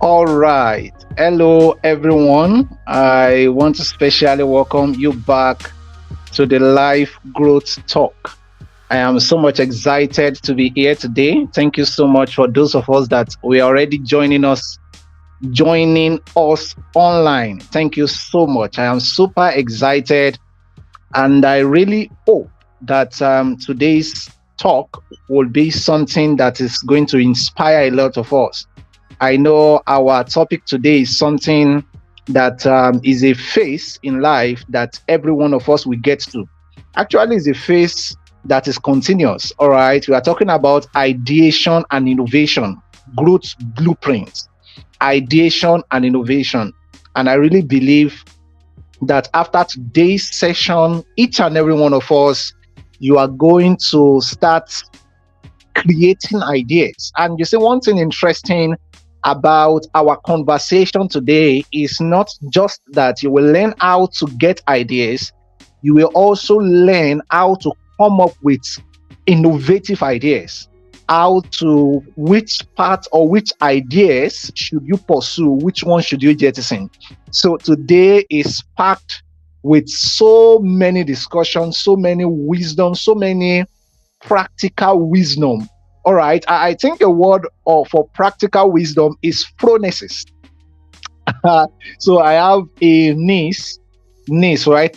All right. Hello, everyone. I want to specially welcome you back to the Life Growth Talk. I am so much excited to be here today. Thank you so much for those of us that we are already joining us online. Thank you so much. I am super excited, and I really hope that today's talk will be something that is going to inspire a lot of us. I know our topic today is something that is a phase in life that every one of us will get to. Actually, it's a phase that is continuous. All right. We are talking about ideation and innovation, growth blueprint, ideation and innovation. And I really believe that after today's session, each and every one of us, you are going to start creating ideas. And you see, one thing interesting about our conversation today is not just that you will learn how to get ideas, you will also learn how to come up with innovative ideas. How to, which part or which ideas should you pursue, which one should you jettison. So today is packed with so many discussions, so many wisdom, so many practical wisdom. All right. I think a word for practical wisdom is phronesis. So I have a niece, right?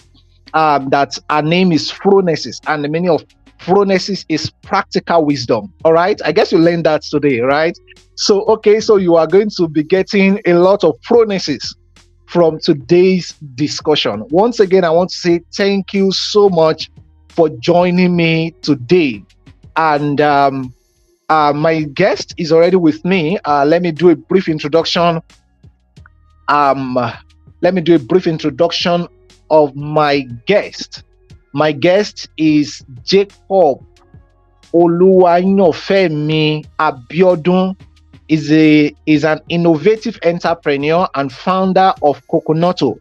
That her name is phronesis, and the meaning of phronesis is practical wisdom. All right. I guess you learned that today, right? So, okay. So you are going to be getting a lot of phronesis from today's discussion. Once again, I want to say thank you so much for joining me today. And my guest is already with me. Let me do a brief introduction. Um, Let me do a brief introduction of my guest. My guest is Jacob Oluwayinofemi Abiodun. Is an innovative entrepreneur and founder of Coconoto,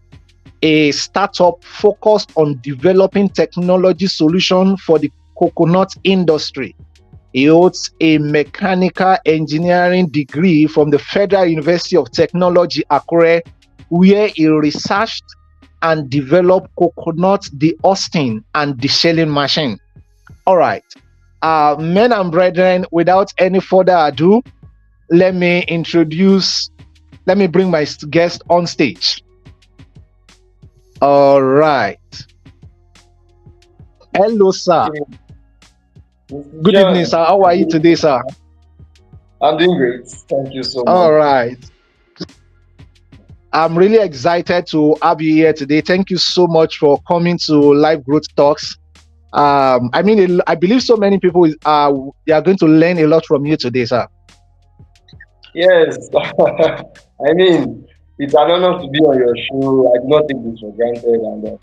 a startup focused on developing technology solutions for the coconut industry. He holds a mechanical engineering degree from the Federal University of Technology, Akure, where he researched and developed coconut de-husting and de-shelling machine. All right. Men and brethren, without any further ado, let me bring my guest on stage. All right. Hello, sir. Good evening, sir. How are you today, sir? I'm doing great. Thank you so All much. right. I'm really excited to have you here today. Thank you so much for coming to Live Growth Talks. I believe so many people they are going to learn a lot from you today, sir. Yes, I mean, it's an honor to be on your show. I do not take this for granted, and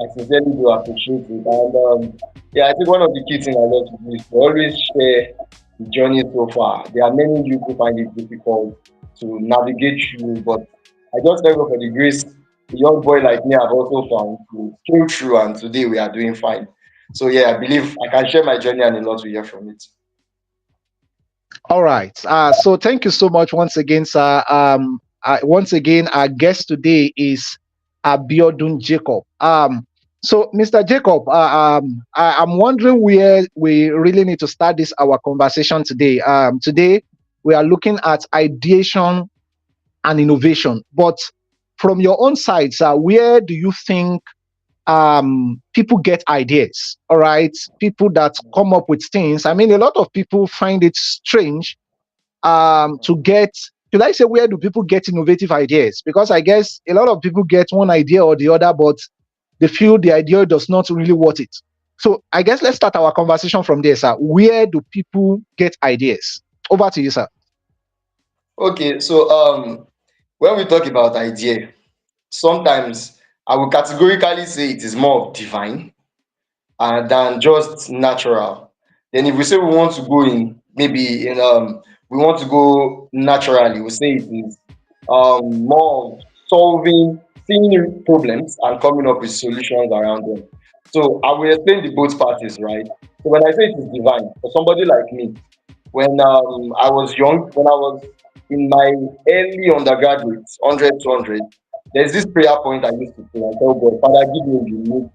I sincerely do appreciate it. And yeah, I think one of the key things I love to do is to always share the journey so far. There are many people who find it difficult to navigate through, but I just thank God for the grace. A young boy like me, I've also found to scale through, and today we are doing fine. So yeah, I believe I can share my journey and a lot to hear from it. All right. So thank you so much once again, sir. Once again, our guest today is Abiodun Jacob. So Mr. Jacob, I'm wondering where we really need to start this our conversation today. Today we are looking at ideation and innovation, but from your own side, sir, where do you think people get ideas? All right, people that come up with things. I mean, a lot of people find it strange to get, should I say, where do people get innovative ideas? Because I guess a lot of people get one idea or the other, but they feel the idea does not really worth it. So I guess let's start our conversation from there, sir. Where do people get ideas? Over to you, sir. Okay, so when we talk about idea, sometimes I will categorically say it is more of divine than just natural. Then if we say we want to go in maybe in we want to go naturally, we say it is more of solving, seeing problems and coming up with solutions around them. So I will explain the both parties, right? So when I say it is divine, for somebody like me, when I was young, when I was in my early undergraduate, 100 to 100, there's this prayer point I used to pray and tell God, Father, give me a unique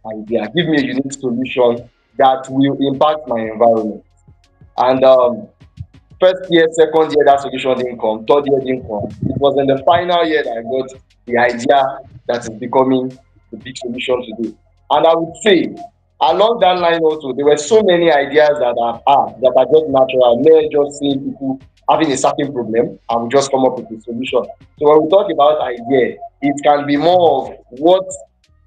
idea, give me a unique solution that will impact my environment. And first year, second year, that solution didn't come. Third year didn't come. It was in the final year that I got the idea that is becoming the big solution today. And I would say, along that line also, there were so many ideas that I've had that are just natural. Mere just seeing people having a certain problem, I will just come up with a solution. So when we talk about idea, it can be more of what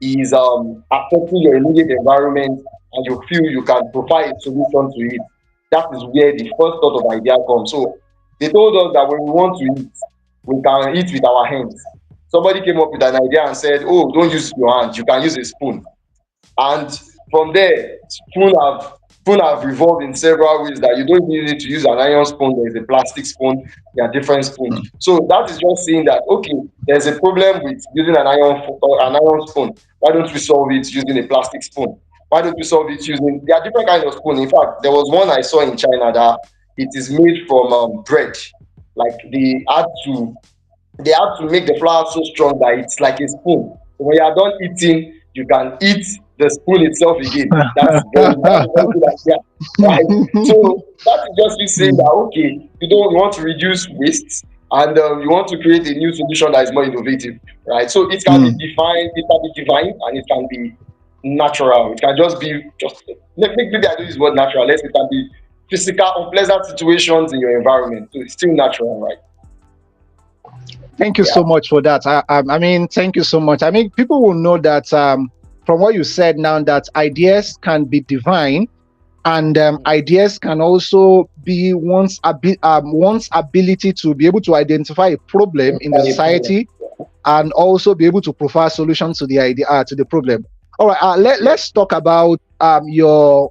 is affecting your immediate environment, and you feel you can provide a solution to it. That is where the first thought of idea comes. So they told us that when we want to eat, we can eat with our hands. Somebody came up with an idea and said, oh, don't use your hands, you can use a spoon. And from there, spoon have revolved in several ways that you don't even need to use an iron spoon. There's a plastic spoon, there are different spoons. mm, So that is just saying that okay, there's a problem with using an iron spoon. Why don't we solve it using a plastic spoon? Why don't we solve it using, there are different kinds of spoon. In fact, there was one I saw in China that it is made from bread. Like they had to make the flour so strong that it's like a spoon. So when you are done eating, you can eat the spoon itself again. That's a very good idea, right? So that is just you saying that okay, you want to reduce waste, and you want to create a new solution that is more innovative, right? So it can be mm. defined, it can be divine, and it can be natural. It can just be just maybe I don't use the word natural. Let's say it can be physical unpleasant situations in your environment. So it's still natural, right? Thank you Yeah. so much for that. I mean, thank you so much. I mean, people will know that from what you said now, that ideas can be divine, and ideas can also be one's ability to be able to identify a problem in the Any problem. society, and also be able to provide solutions to the idea to the problem. All right, Yeah. let's talk about your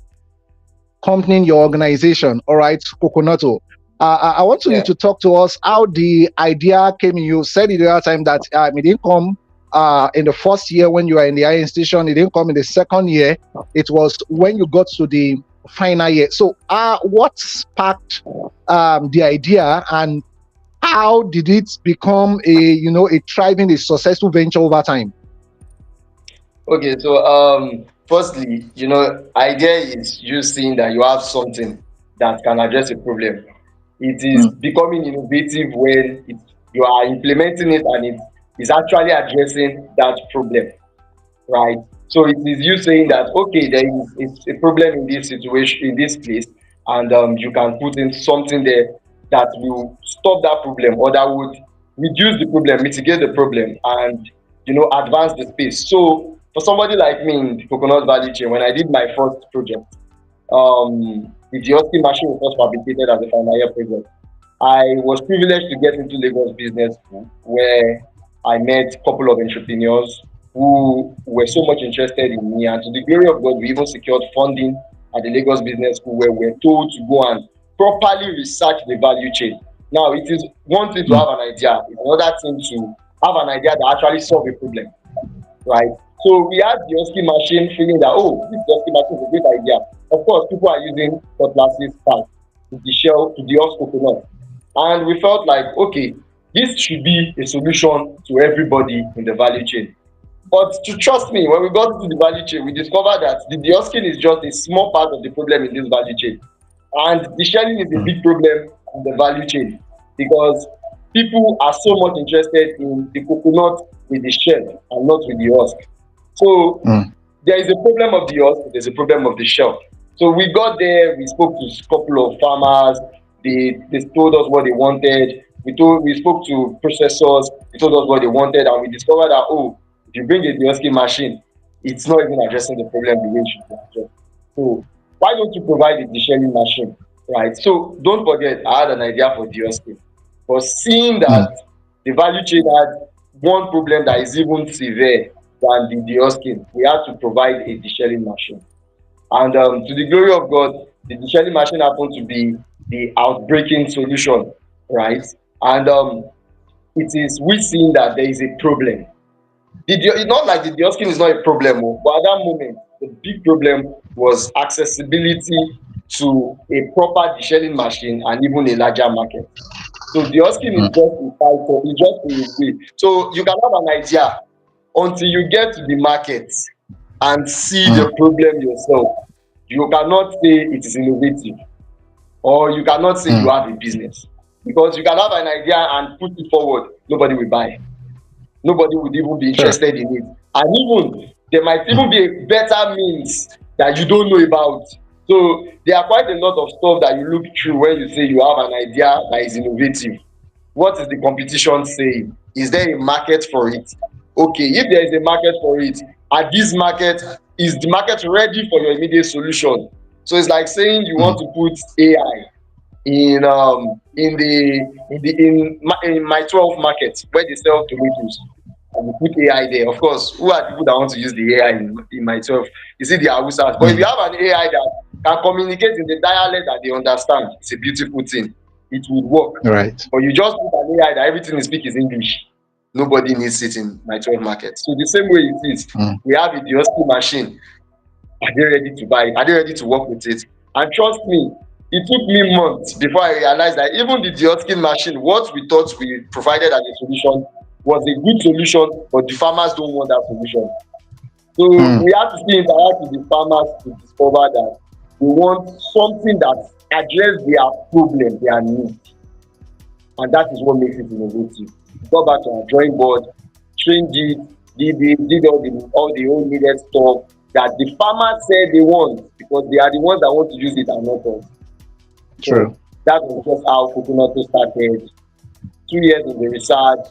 company, your organization. All right, Coconoto. I want you Yeah. to talk to us how the idea came in. You said it the other time that it didn't come in the first year when you were in the higher institution. It didn't come in the second year. It was when you got to the final year. So, what sparked the idea, and how did it become a thriving, a successful venture over time? Okay, so firstly, idea is you seeing that you have something that can address a problem. It is Mm, becoming innovative when you are implementing it and it is actually addressing that problem, right? So it is you saying that okay, there is it's a problem in this situation, in this place, and you can put in something there that will stop that problem, or that would reduce the problem, mitigate the problem, and advance the space. So for somebody like me in the coconut value chain, when I did my first project, the Diosky machine was first fabricated as a final year project. I was privileged to get into Lagos Business School, where I met a couple of entrepreneurs who were so much interested in me. And to the glory of God, we even secured funding at the Lagos Business School, where we were told to go and properly research the value chain. Now, it is one thing to mm, have an idea, it's another thing to have an idea that actually solve a problem, right? So we had the Oski machine feeling that, oh, this Oski machine is a great idea. Of course, people are using cutlasses, parts to the shell, to the Osk coconut. And we felt like, okay, this should be a solution to everybody in the value chain. But to trust me, when we got into the value chain, we discovered that the deosking is just a small part of the problem in this value chain. And the shelling is a mm, big problem in the value chain, because people are so much interested in the coconut with the shell and not with the husk. So mm, there is a problem of the husk, there's a problem of the shell. So we got there, we spoke to a couple of farmers, they told us what they wanted. We spoke to processors, they told us what they wanted, and we discovered that oh, if you bring a deosking machine, it's not even addressing the problem the way it should be addressed. So why don't you provide a deshelling machine, right? So don't forget, I had an idea for deosking, but seeing mm, that the value chain had one problem that is even severe than the deosking, we had to provide a deshelling machine. And to the glory of God, the deshelling machine happened to be the outbreaking solution, right? And it is we seeing that there is a problem. It's not like the deosking is not a problem, oh, but at that moment, the big problem was accessibility to a proper deshelling machine and even a larger market. So the hustling is mm, just a title, it's just a way. So you can have an idea until you get to the market and see mm, the problem yourself. You cannot say it is innovative, or you cannot say you mm. have a business, because you can have an idea and put it forward, nobody will buy, nobody would even be Sure. interested in it, and even there might Mm, even be a better means that you don't know about. So there are quite a lot of stuff that you look through when you say you have an idea that is innovative. What is the competition saying? Is there a market for it? Okay, if there is a market for it, at this market, is the market ready for your immediate solution? So it's like saying you want mm, to put AI in my 12 market where they sell tomatoes, and you put AI there. Of course, who are the people that want to use the AI in my 12? You see the Hausas. But if you mm. have an AI that can communicate in the dialect that they understand, it's a beautiful thing. It would work. Right. But you just put an AI that everything you speak is English. Nobody needs it in my 12 market. So the same way it is, Mm, we have a diosity machine. Are they ready to buy it? Are they ready to work with it? And trust me, it took me months before I realized that even the deoskin machine, what we thought we provided as a solution, was a good solution, but the farmers don't want that solution. So mm, we have to still interact with the farmers to discover that they want something that address their problem, their need, and that is what makes it innovative. Go back to our drawing board, change it, did all the old needed stuff that the farmer said they want, because they are the ones that want to use it and not us. true. So that was just how Coconoto started. 2 years in the research,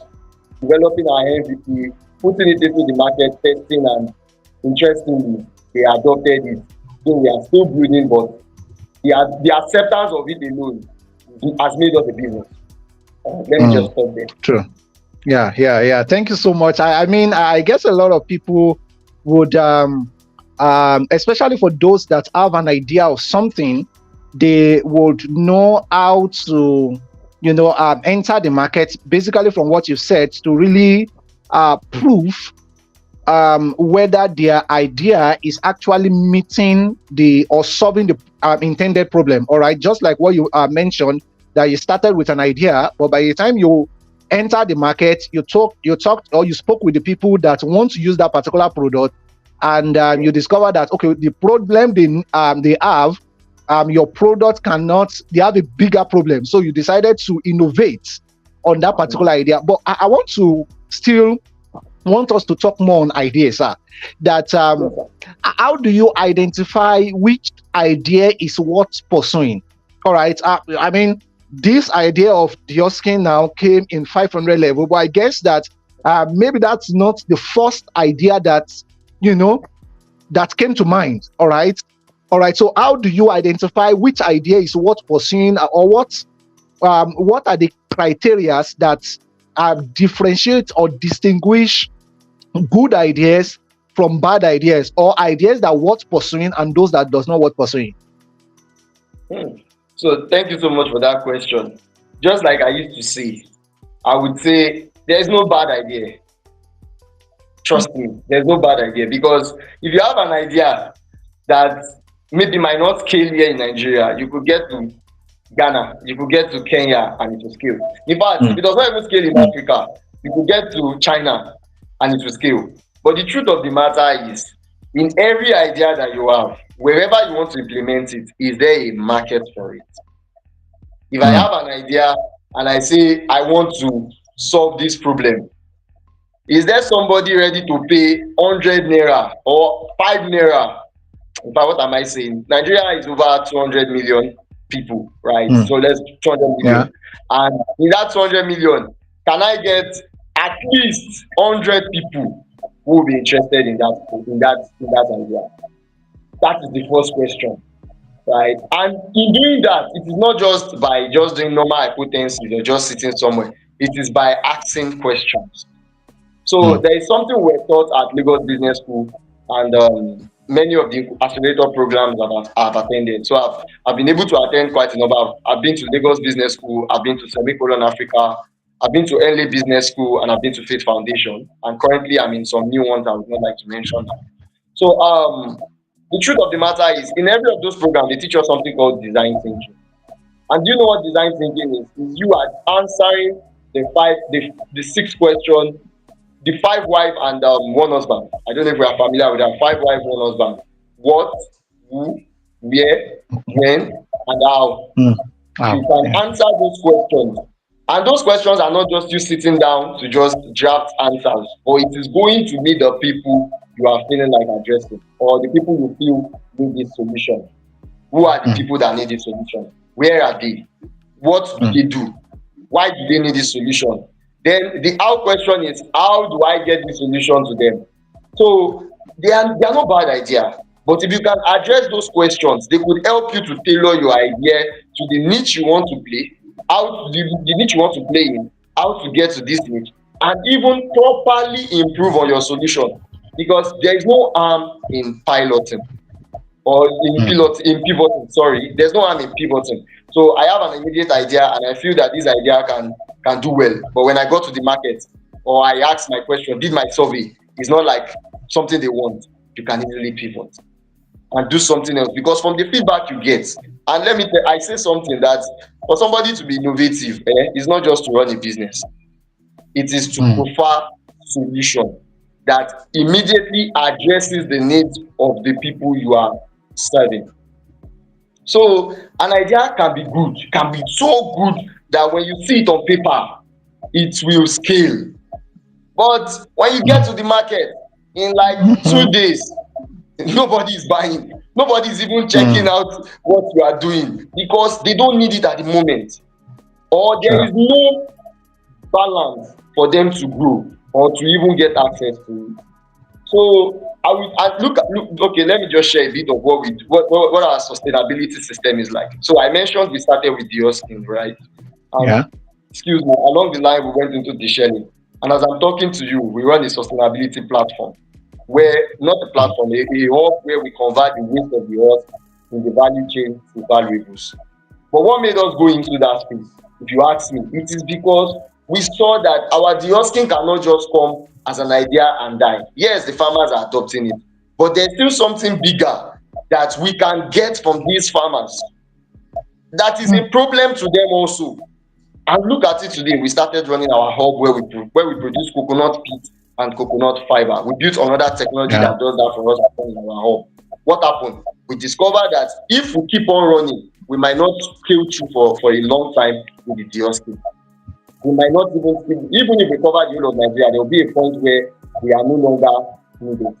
developing our MVP, putting it into the market, testing, and interestingly, they adopted it. So we are still building, but the acceptance of it alone has made us a business. Let me just Mm, stop there. true. Yeah, yeah, yeah. Thank you so much. I mean, I guess a lot of people would, especially for those that have an idea of something, they would know how to, enter the market. Basically, from what you said, to really prove whether their idea is actually meeting the or solving the intended problem. All right, just like what you mentioned, that you started with an idea, but by the time you enter the market, you talked, or you spoke with the people that want to use that particular product, and you discover that okay, the problem they have, your product cannot. They have a bigger problem, so you decided to innovate on that particular idea. But I want to still want us to talk more on ideas, sir. That Yes, sir. how do you identify which idea is worth pursuing? All right. I mean, this idea of Dioskin now came in 500 level, but I guess that maybe that's not the first idea that you know that came to mind. All right. All right. So how do you identify which idea is worth pursuing, or what are the criterias that differentiate or distinguish good ideas from bad ideas, or ideas that worth pursuing and those that does not worth pursuing? Hmm. So thank you so much for that question. Just like I used to say, I would say there is no bad idea. Trust me, there's no bad idea, because if you have an idea that maybe might not scale here in Nigeria, you could get to Ghana, you could get to Kenya, and it will scale. In fact, if Mm, it does not even scale in mm, Africa, you could get to China and it will scale. But the truth of the matter is, in every idea that you have, wherever you want to implement it, is there a market for it? If I mm, have an idea and I say I want to solve this problem, is there somebody ready to pay 100 naira or 5 naira? In fact, what am I saying? Nigeria is over 200 million people, right? mm. So let's 200 Yeah. million. And in that 200 million, can I get at least 100 people who will be interested in that idea? That is the first question, right? And in doing that, it is not just by just doing normal hypothesis or just sitting somewhere. It is by asking questions. So Mm, there is something we're taught at Lagos Business School, and many of the accelerator programs that I've attended. So I've been able to attend quite a number. I've been to Lagos Business School, I've been to Semicolon Africa, I've been to LA Business School, and I've been to Faith Foundation. And currently I'm in some new ones I would not like to mention now. So the truth of the matter is, in every of those programs, they teach us something called design thinking. And do you know what design thinking is? Is you are answering the 6 question, the 5 wife and 1 husband. I don't know if we are familiar with that. 5 wife, 1 husband. What, who, where, when, and how. Mm. You Wow. can Yeah. answer those questions. And those questions are not just you sitting down to just draft answers, but it is going to meet the people you are feeling like addressing, or the people you feel need this solution. Who are the Mm. people that need this solution? Where are they? What do Mm. they do? Why do they need this solution? Then the how question is, how do I get this solution to them? So they are not bad idea, but if you can address those questions, they could help you to tailor your idea to the niche you want to play, how the niche you want to play in, how to get to this niche, and even properly improve on your solution. Because there is no harm in piloting or Mm. in pivoting, sorry, there's no harm in pivoting. So I have an immediate idea and I feel that this idea can do well, but when I go to the market or I ask my question, did my survey, it's not like something they want, you can easily pivot and do something else, because from the feedback you get. And let me tell, I say something that for somebody to be innovative, is not just to run a business, it is to Mm. prefer solution that immediately addresses the needs of the people you are serving. So an idea can be good, can be so good that when you see it on paper, it will scale. But when you get to the market in like Mhm. 2 days, nobody is buying. Nobody is even checking Mm. out what you are doing because they don't need it at the moment, or there Sure. is no balance for them to grow or to even get access to it. So I will and look, okay, let me just share a bit of what our sustainability system is like. So I mentioned we started with the Oskin, right? And Yeah. excuse me, along the line we went into the Shelling. And as I'm talking to you, we run a sustainability platform where, not a Mm. platform, a hub where we convert the waste of the earth in the value chain to valuables. But what made us go into that space, if you ask me, it is because we saw that our de-husking cannot just come as an idea and die. Yes, the farmers are adopting it, but there's still something bigger that we can get from these farmers that is Mm. a problem to them also. And look at it today, we started running our hub where we produce coconut peat and coconut fiber. We built another technology Yeah. that does that for us in our hub. What happened? We discovered that if we keep on running, we might not scale through for a long time with the de-husking. We might not even if we cover the whole of Nigeria, there will be a point where we are no longer needed.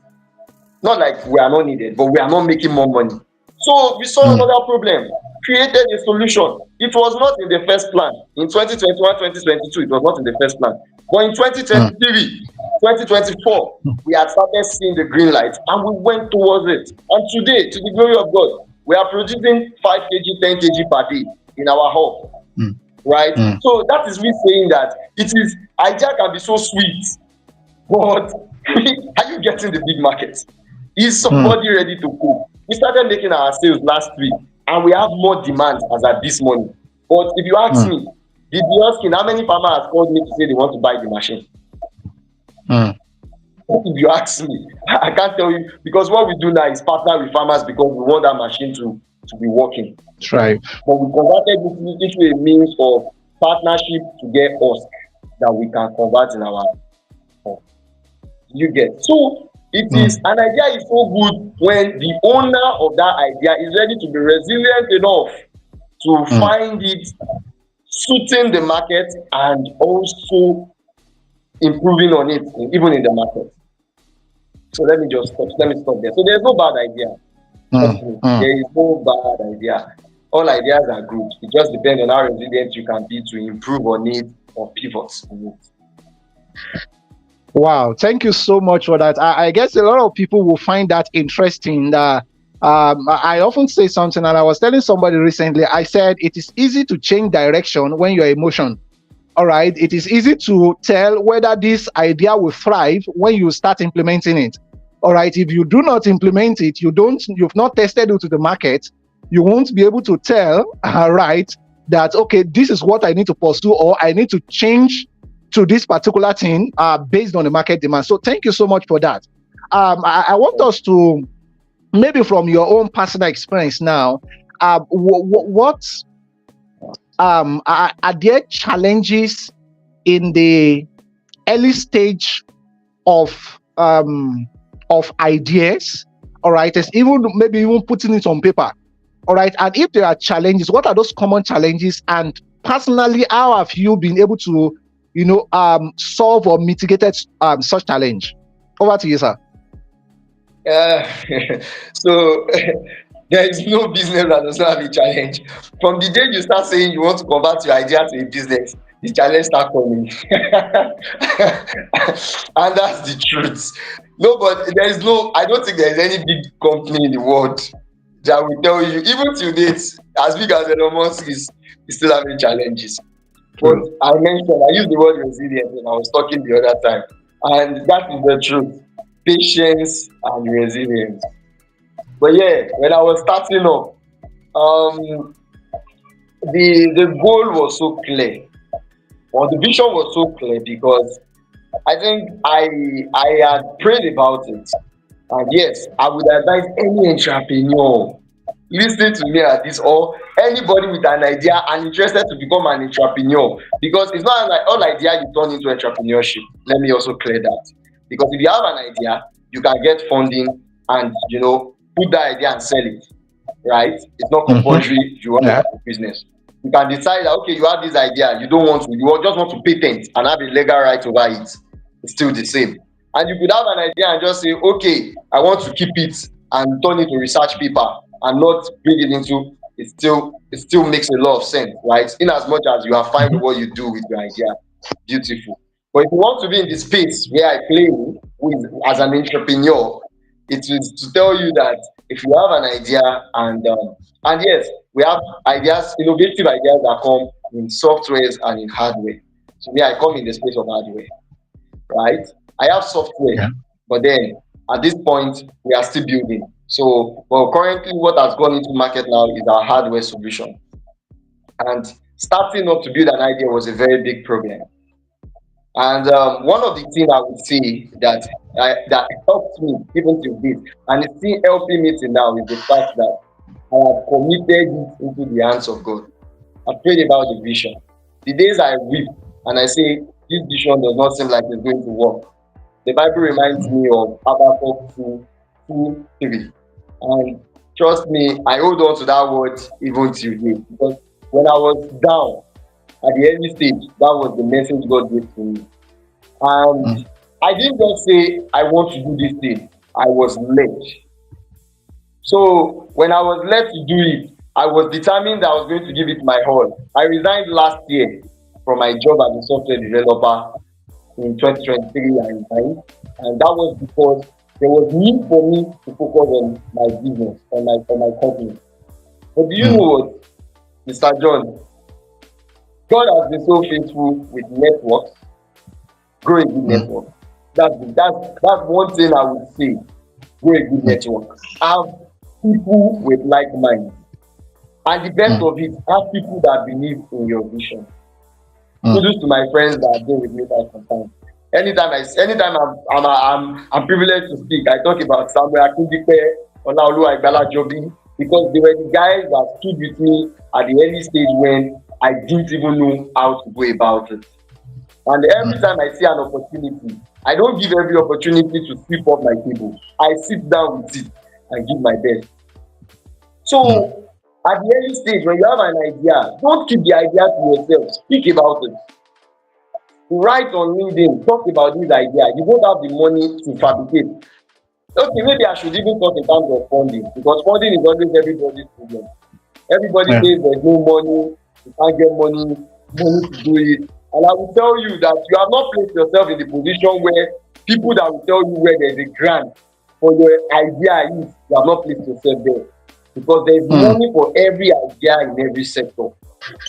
Not like we are not needed, but we are not making more money. So we saw Mm. another problem, created a solution. It was not in the first plan. In 2021, 2022, it was not in the first plan. But in Mm. 2023, 2024, we had started seeing the green light and we went towards it. And today, to the glory of God, we are producing 5 kg, 10 kg per day in our hub, Mm. right? Mm. So that is me saying that it is, idea can be so sweet, but are you getting the big market? Is Mm. somebody ready to pay? We started making our sales last week and we have more demand as at this morning. But if you ask Mm. me, the asking how many farmers have called me to say they want to buy the machine? Mm. If you ask me, I can't tell you, because what we do now is partner with farmers because we want that machine to be working. Try. But we converted it into a means of partnership to get us that we can convert in our, you get. So it is, Mm. an idea is so good when the owner of that idea is ready to be resilient enough to Mm. find it suiting the market and also improving on it even in the market. So let me stop there. So there's no bad idea. Trust Mm. me, Mm. there is no bad idea. All ideas are good. It just depends on how resilient you can be to improve on it or pivot on it. Wow, thank you so much for that. I guess a lot of people will find that interesting. I often say something, and I was telling somebody recently, I said it is easy to change direction when you're emotion. All right. It is easy to tell whether this idea will thrive when you start implementing it. All right. If you do not implement it, you've not tested it to the market, you won't be able to tell, right, that, okay, this is what I need to pursue, or I need to change to this particular thing based on the market demand. So thank you so much for that. I want us to, maybe from your own personal experience now, what are there challenges in the early stage of ideas? All right, it's even maybe even putting it on paper. All right, and if there are challenges, what are those common challenges? And personally, how have you been able to, solve or mitigated such challenge? Over to you, sir. Uh, so there is no business that does not have a challenge. From the day you start saying you want to convert your idea to a business, the challenge start coming. And that's the truth. No, but there is no, I don't think there is any big company in the world that will tell you, even till date, as big as Elon Musk is still having challenges. But True. I mentioned, I used the word resilience when I was talking the other time. And that is the truth. Patience and resilience. But yeah, when I was starting up, um, the goal was so clear, or the vision was so clear, because I think I had prayed about it. And yes, I would advise any entrepreneur listening to me at this, or anybody with an idea and interested to become an entrepreneur, because it's not like all idea you turn into entrepreneurship. Let me also clear that, because if you have an idea, you can get funding and put that idea and sell it, right? It's not Mm-hmm. compulsory you want to Yeah. have a business. You can decide that, okay, you have this idea, you don't want to, just want to patent and have a legal right over it. It's still the same. And you could have an idea and just say, okay, I want to keep it and turn it to research paper and not bring it into it still makes a lot of sense, right? In as much as you are fine with Mm-hmm. what you do with your idea, beautiful. But if you want to be in the space where I play with as an entrepreneur, it is to tell you that if you have an idea, and yes, we have ideas, innovative ideas that come in softwares and in hardware. So me, I come in the space of hardware, right? I have software, Yeah. but then at this point we are still building. So, well, currently what has gone into market now is our hardware solution. And starting up to build an idea was a very big problem. And one of the things I would say that helped me even till this, and it's still helping me till now, is the fact that I have committed it into the hands of God. I prayed about the vision. The days I weep and I say this vision does not seem like it's going to work, the Bible reminds me of Habakkuk 2:3. And trust me, I hold on to that word even till today. Because when I was down at the early stage, that was the message God gave to me. Mm. And I didn't just say I want to do this thing. I was led. So when I was led to do it, I was determined that I was going to give it my all. I resigned last year from my job as a software developer in 2023 I resigned, and that was because there was need for me to focus on my business, on my company. But do you know Mm. what, Mr. John? God has been so faithful with networks. Grow a good Mm. network. That's one thing I would say. Grow a good Mm. network. Have people with like minds. And the best Mm. of it, have people that believe in your vision. Mm. Kudos to my friends that have been with me for some time. Anytime I'm privileged to speak, I talk about Samuel Akindipe, Olaoluwa Igbalajobi, because they were the guys that stood with me at the early stage when I didn't even know how to go about it. And every Mm. time I see an opportunity, I don't give every opportunity to sweep up my table. I sit down with it and give my best. Mm. So at the early stage, when you have an idea, don't keep the idea to yourself. Speak about it. Write on LinkedIn, talk about this idea. You don't have the money to fabricate. Okay, maybe I should even talk in terms of funding, because funding is always everybody's problem. Everybody Yeah. says there's no money, you can't get money to do it. And I will tell you that you have not placed yourself in the position where people that will tell you where there's a grant for your idea is, you have not placed yourself there. Because there's Mm. money for every idea in every sector.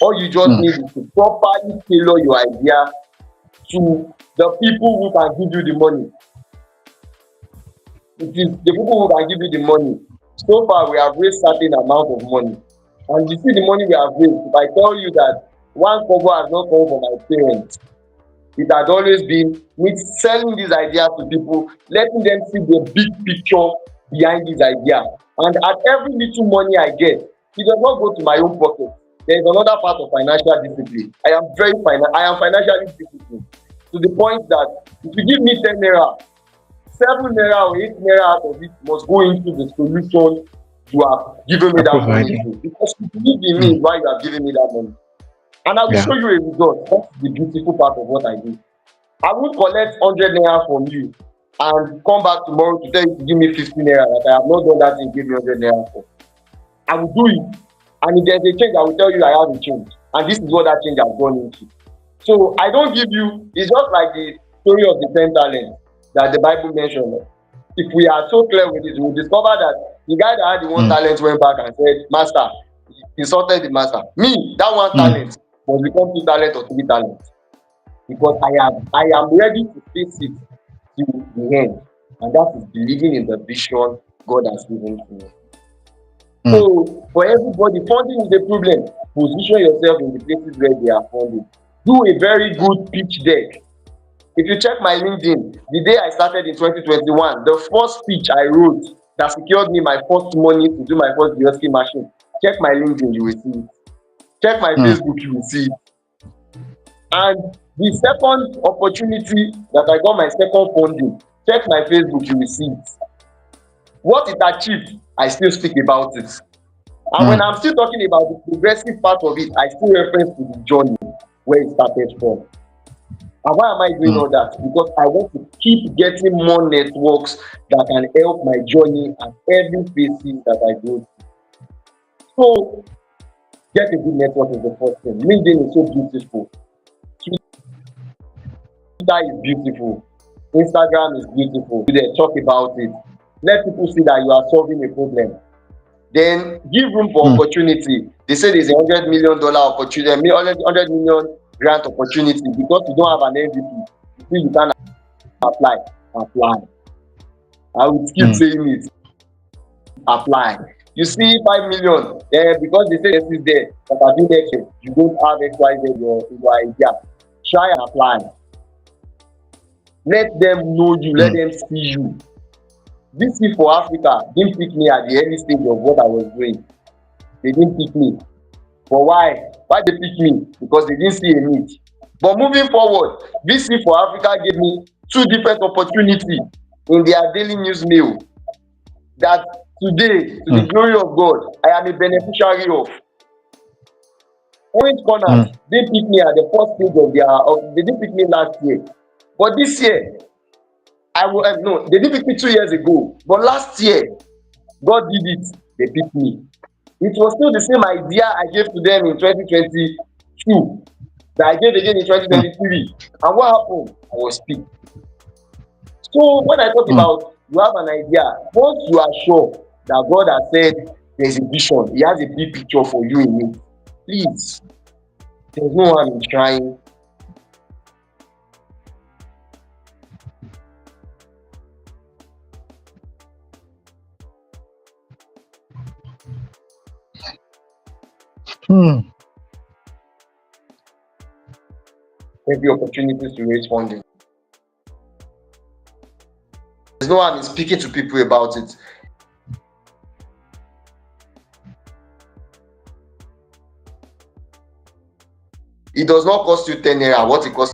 All you just Mm. need is to properly tailor your idea to the people who can give you the money. It is the people who can give you the money. So far, we have raised certain amount of money, and you see the money we have raised. If I tell you that one kobo has not come from my parents, it has always been me selling this idea to people, letting them see the big picture behind this idea. And at every little money I get, it does not go to my own pocket. there is another part of financial discipline. I am financially disciplined to the point that if you give me 10 naira, 7 naira or 8 naira out of it must go into the solution you have given me I'm that money providing. to, because you believe in me Mm. while you have given me that money, and I will Yeah. show you a result. That's the beautiful part of what I do. I won't collect 100 naira from you and come back tomorrow to tell you to give me 50 naira that I have not done that thing you gave me 100 naira for. I will do it, and if there's a change I will tell you I have a change, and this is what that change has gone into. So I don't give you, it's just like the story of the 10 talents that the Bible mentioned. If we are so clear with it, we will discover that the guy that had the one Mm. talent went back and said, Master, he insulted the master. Me, that one Mm. talent must become 2 talents or 3 talents, because I am ready to face it to the end. And that is believing in the vision God has given to me. Mm. So for everybody, funding is a problem. Position yourself in the places where they are funding. Do a very good pitch deck. If you check my LinkedIn, the day I started in 2021, the first speech I wrote that secured me my first money to do my first BSK machine. Check my LinkedIn, you will see it. Check my Mm. Facebook, you will see it. And the second opportunity that I got my second funding, check my Facebook, you will see it. What it achieved, I still speak about it. And when Mm. I'm still talking about the progressive part of it, I still reference to the journey where it started from. And why am I doing Mm. all that? Because I want to keep getting more networks that can help my journey at every phases that I go. So get a good network is the first thing. LinkedIn is so beautiful. Twitter is beautiful. Instagram is beautiful. They talk about it. Let people see that you are solving a problem. Then give room for Mm. opportunity. They say there's $100 million opportunity, 100 million grant opportunity, because you don't have an MVP. You feel you can apply. Apply. I will keep Mm. saying it. Apply. You see 5 million, because they say this is there that are doing next year, you don't have XYZ in your idea. Try and apply. Let them know you. Let Mm. them see you. VC for Africa didn't pick me at the early stage of what I was doing. They didn't pick me. But why? Why they pick me? Because they didn't see a need. But moving forward, VC for Africa gave me 2 different opportunities in their daily news mail that today, to the Mm. glory of God, I am a beneficiary of. Orange Corners, Mm. they picked me at the first stage of they didn't pick me last year. But this year, I will, no, they didn't pick me 2 years ago. But last year, God did it. They picked me. It was still the same idea I gave to them in 2022 that I gave again in Mm. 2023. And what happened? I was picked. So when I talk Mm. about you have an idea, once you are sure that God has said there's a vision, He has a big picture for you in it, please, there's no harm in trying. Mm. Every opportunity to raise funding. There's no harm in speaking to people about it. It does not cost you 10 naira what it costs.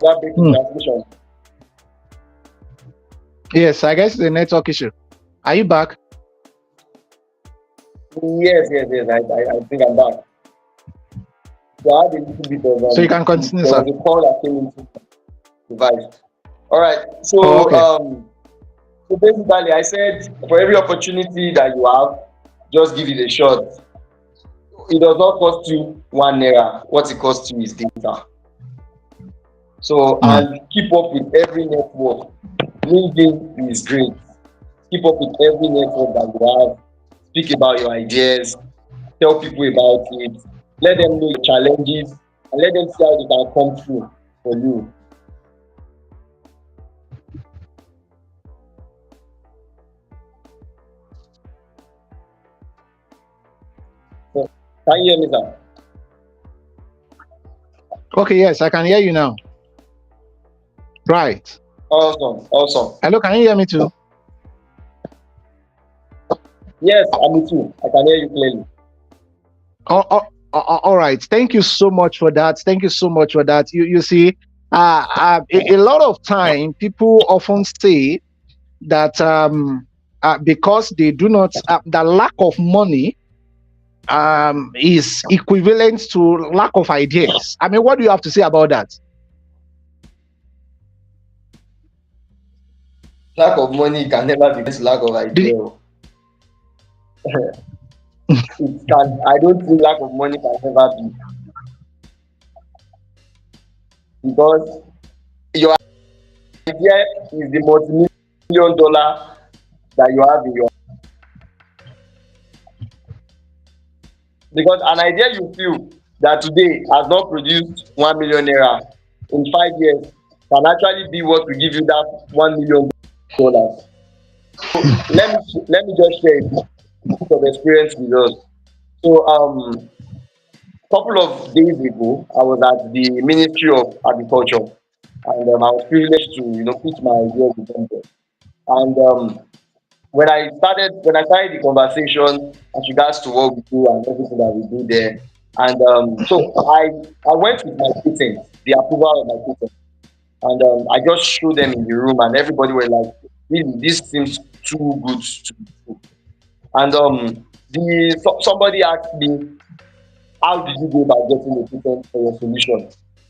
That basic Mm. transmission. Yes, I guess it's a network issue. Are you back? Yes, yes, yes. I think I'm back. So I had a little bit of So you can continue, there sir. was a call that came into the device. All right. Oh, okay. So basically, I said for every opportunity that you have, just give it a shot. It does not cost you 1 naira. What it costs you is data. So, Mm. and keep up with every network. LinkedIn is great. Keep up with every network that you have. Speak about your ideas. Tell people about it. Let them know your challenges and let them see how they can come through for you. Can you hear me, sir? Okay, yes, I can hear you now. Right. Awesome, awesome. Hello, can you hear me too? Yes, I'm with you. I can hear you clearly. All right. Thank you so much for that. Thank you so much for that. You see, a lot of time people often say that because they do not, the lack of money is equivalent to lack of ideas. I mean, what do you have to say about that? Lack of money can never be lack of Did idea. It can. I don't think lack of money can never be, because your idea is the multi-million dollar that you have in your, because an idea you feel that today has not produced 1 million naira, in 5 years can actually be what will give you that $1 million. Let me just share a bit of experience with us. So couple of days ago, I was at the Ministry of Agriculture, and I was privileged to pitch my ideas with them there. And when I started the conversation as regards to what we do and everything that we do there, and so I went with my patent, the approval of my patent, and I just showed them in the room, and everybody were like, "Really, this seems too good to be true." And somebody asked me, how did you go about getting a patent for your solution,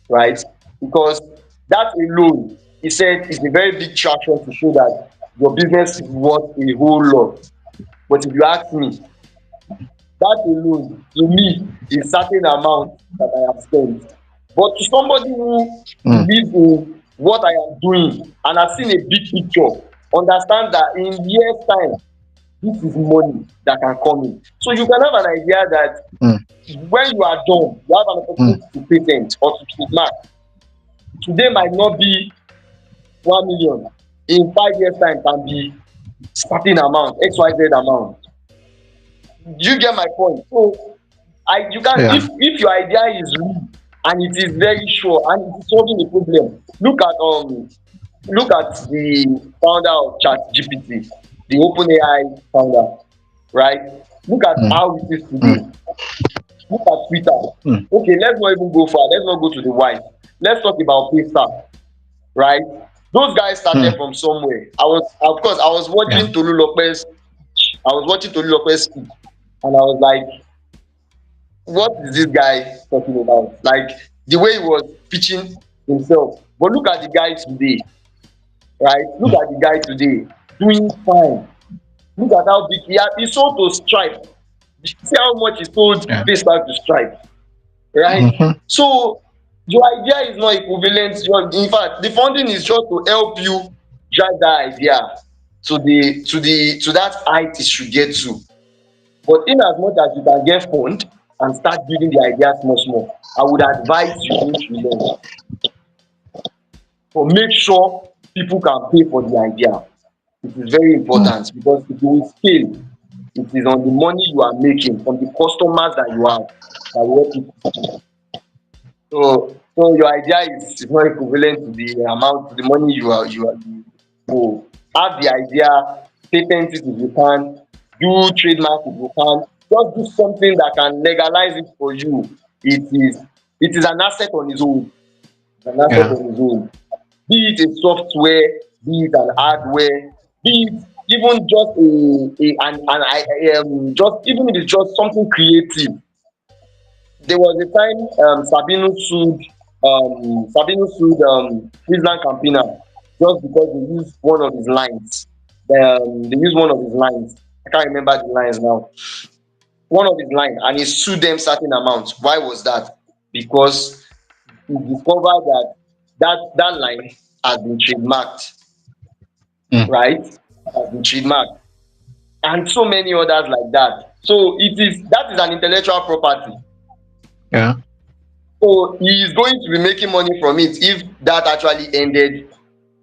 right? Because that alone, he said, is a very big traction to show that your business is worth a whole lot. But if you ask me, that alone to me is certain amount that I have spent. But to somebody who Mm, believes in what I am doing and has seen a big picture, understand that in years time this is money that can come in. So you can have an idea that mm, when you are done, you have an mm, opportunity to patent or to trademark. Today might not be 1 million. In 5 years' time can be certain amount, XYZ amount. Do you get my point? So you can, yeah. if your idea is real and it is very sure and it is solving a problem, look at the founder of ChatGPT, the OpenAI founder, right? Look at Mm, how it is mm, today. Look at Twitter. mm, Okay, let's not even go far. Let's not go to the wide. Let's talk about Paystack, right? Those guys started mm, from somewhere. Of course, yeah. I was watching Tolu Lopez speak, and I was like, what is this guy talking about? Like the way he was pitching himself. But look at the guy today, right? Look Mm, at the guy today doing fine. Look at how big he sold to Stripe. See how much he sold yeah. Paystack to Stripe, right? Hmm. So your idea is not equivalent. In fact, the funding is just to help you drive that idea to that height it should get to. But in as much as you can get fund and start building the idea small small, I would advise you don't relent. So make sure people can pay for the idea. It is very Mm, important, because if you will scale, it is on the money you are making from the customers that you have that will help you scale. So your idea is not equivalent to the amount, to the money you so have the idea, patent it if you can, do trademark if you can, just do something that can legalize it for you. It is an asset on its own. It's an asset yeah. on its own. Be it a software, be it an hardware, be it even just an I just even if it's just something creative. There was a time Sabino sued Queensland Campina just because they used one of his lines. They used one of his lines. I can't remember the lines now. One of his lines, and he sued them certain amount. Why was that? Because he discovered that that line has been trademarked, Mm, right? Has been trademarked, and so many others like that. So that is an intellectual property. yeah. So he is going to be making money from it if that actually ended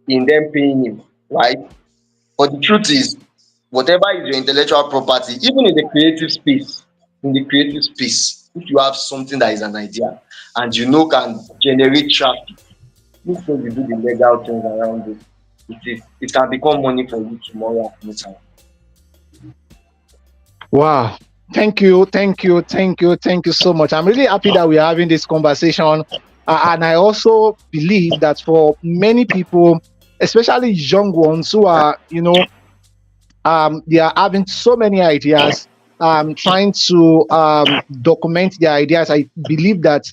in them paying him, right? But the truth is, whatever is your intellectual property, even in the creative space, if you have something that is an idea and you know can generate traffic, make sure you do the legal things around it. It can become money for you tomorrow at any time. Wow. Thank you, thank you, thank you, thank you so much. I'm really happy that we are having this conversation. And I also believe that for many people, especially young ones who are, they are having so many ideas, trying to document their ideas. I believe that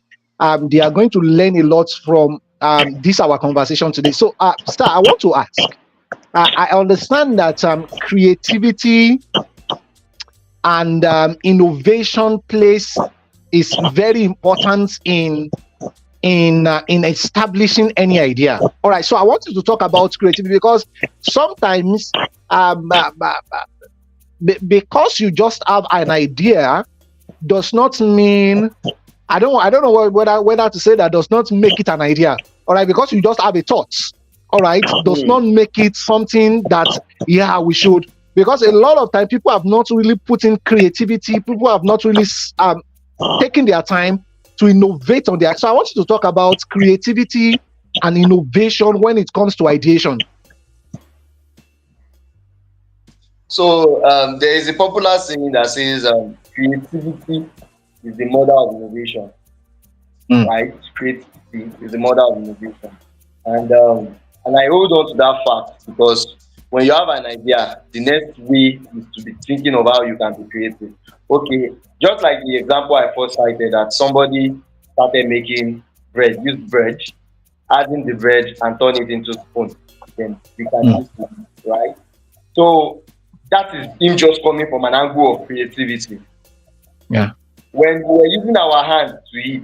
they are going to learn a lot from this our conversation today. So, sir, I want to ask. I understand that creativity and innovation plays is very important in establishing any idea. All right, so I want you to talk about creativity because sometimes because you just have an idea does not mean I don't know whether to say that does not make it an idea. All right, because you just have a thought. All right, does not make it something that yeah we should. Because a lot of time people have not really put in creativity. People have not really taken their time to innovate on their. So I want you to talk about creativity and innovation when it comes to ideation. So there is a popular saying that says creativity is the mother of innovation, Mm. right? Creativity is the mother of innovation, and um, and I hold on to that fact because when you have an idea, the next way is to be thinking of how you can be creative. Okay, just like the example I first cited that somebody started making bread, use bread, adding the bread and turn it into spoon, then we can Mm. use it, right? So that is him just coming from an angle of creativity. Yeah, When we were using our hand to eat,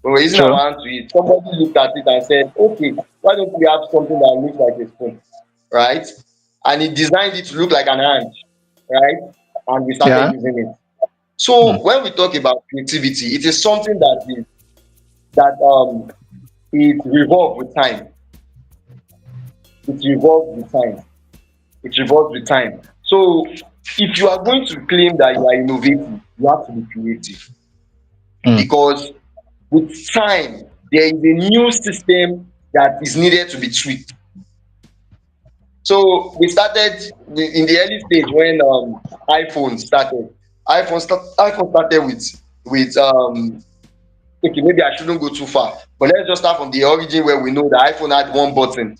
when we were using our sure. hand to eat, somebody looked at it and said, okay, why don't we have something that looks like a spoon, right? And he designed it to look like an hand, right? And we started Yeah. using it. So Mm. when we talk about creativity, it is something that it revolves with time. It revolves with time. It revolves with time. So if you are going to claim that you are innovative, you have to be creative Mm. because with time there is a new system that is needed to be tweaked. So we started in the early stage when iPhone started. iPhone started with okay, maybe I shouldn't go too far, but let's just start from the origin where we know the iPhone had one button,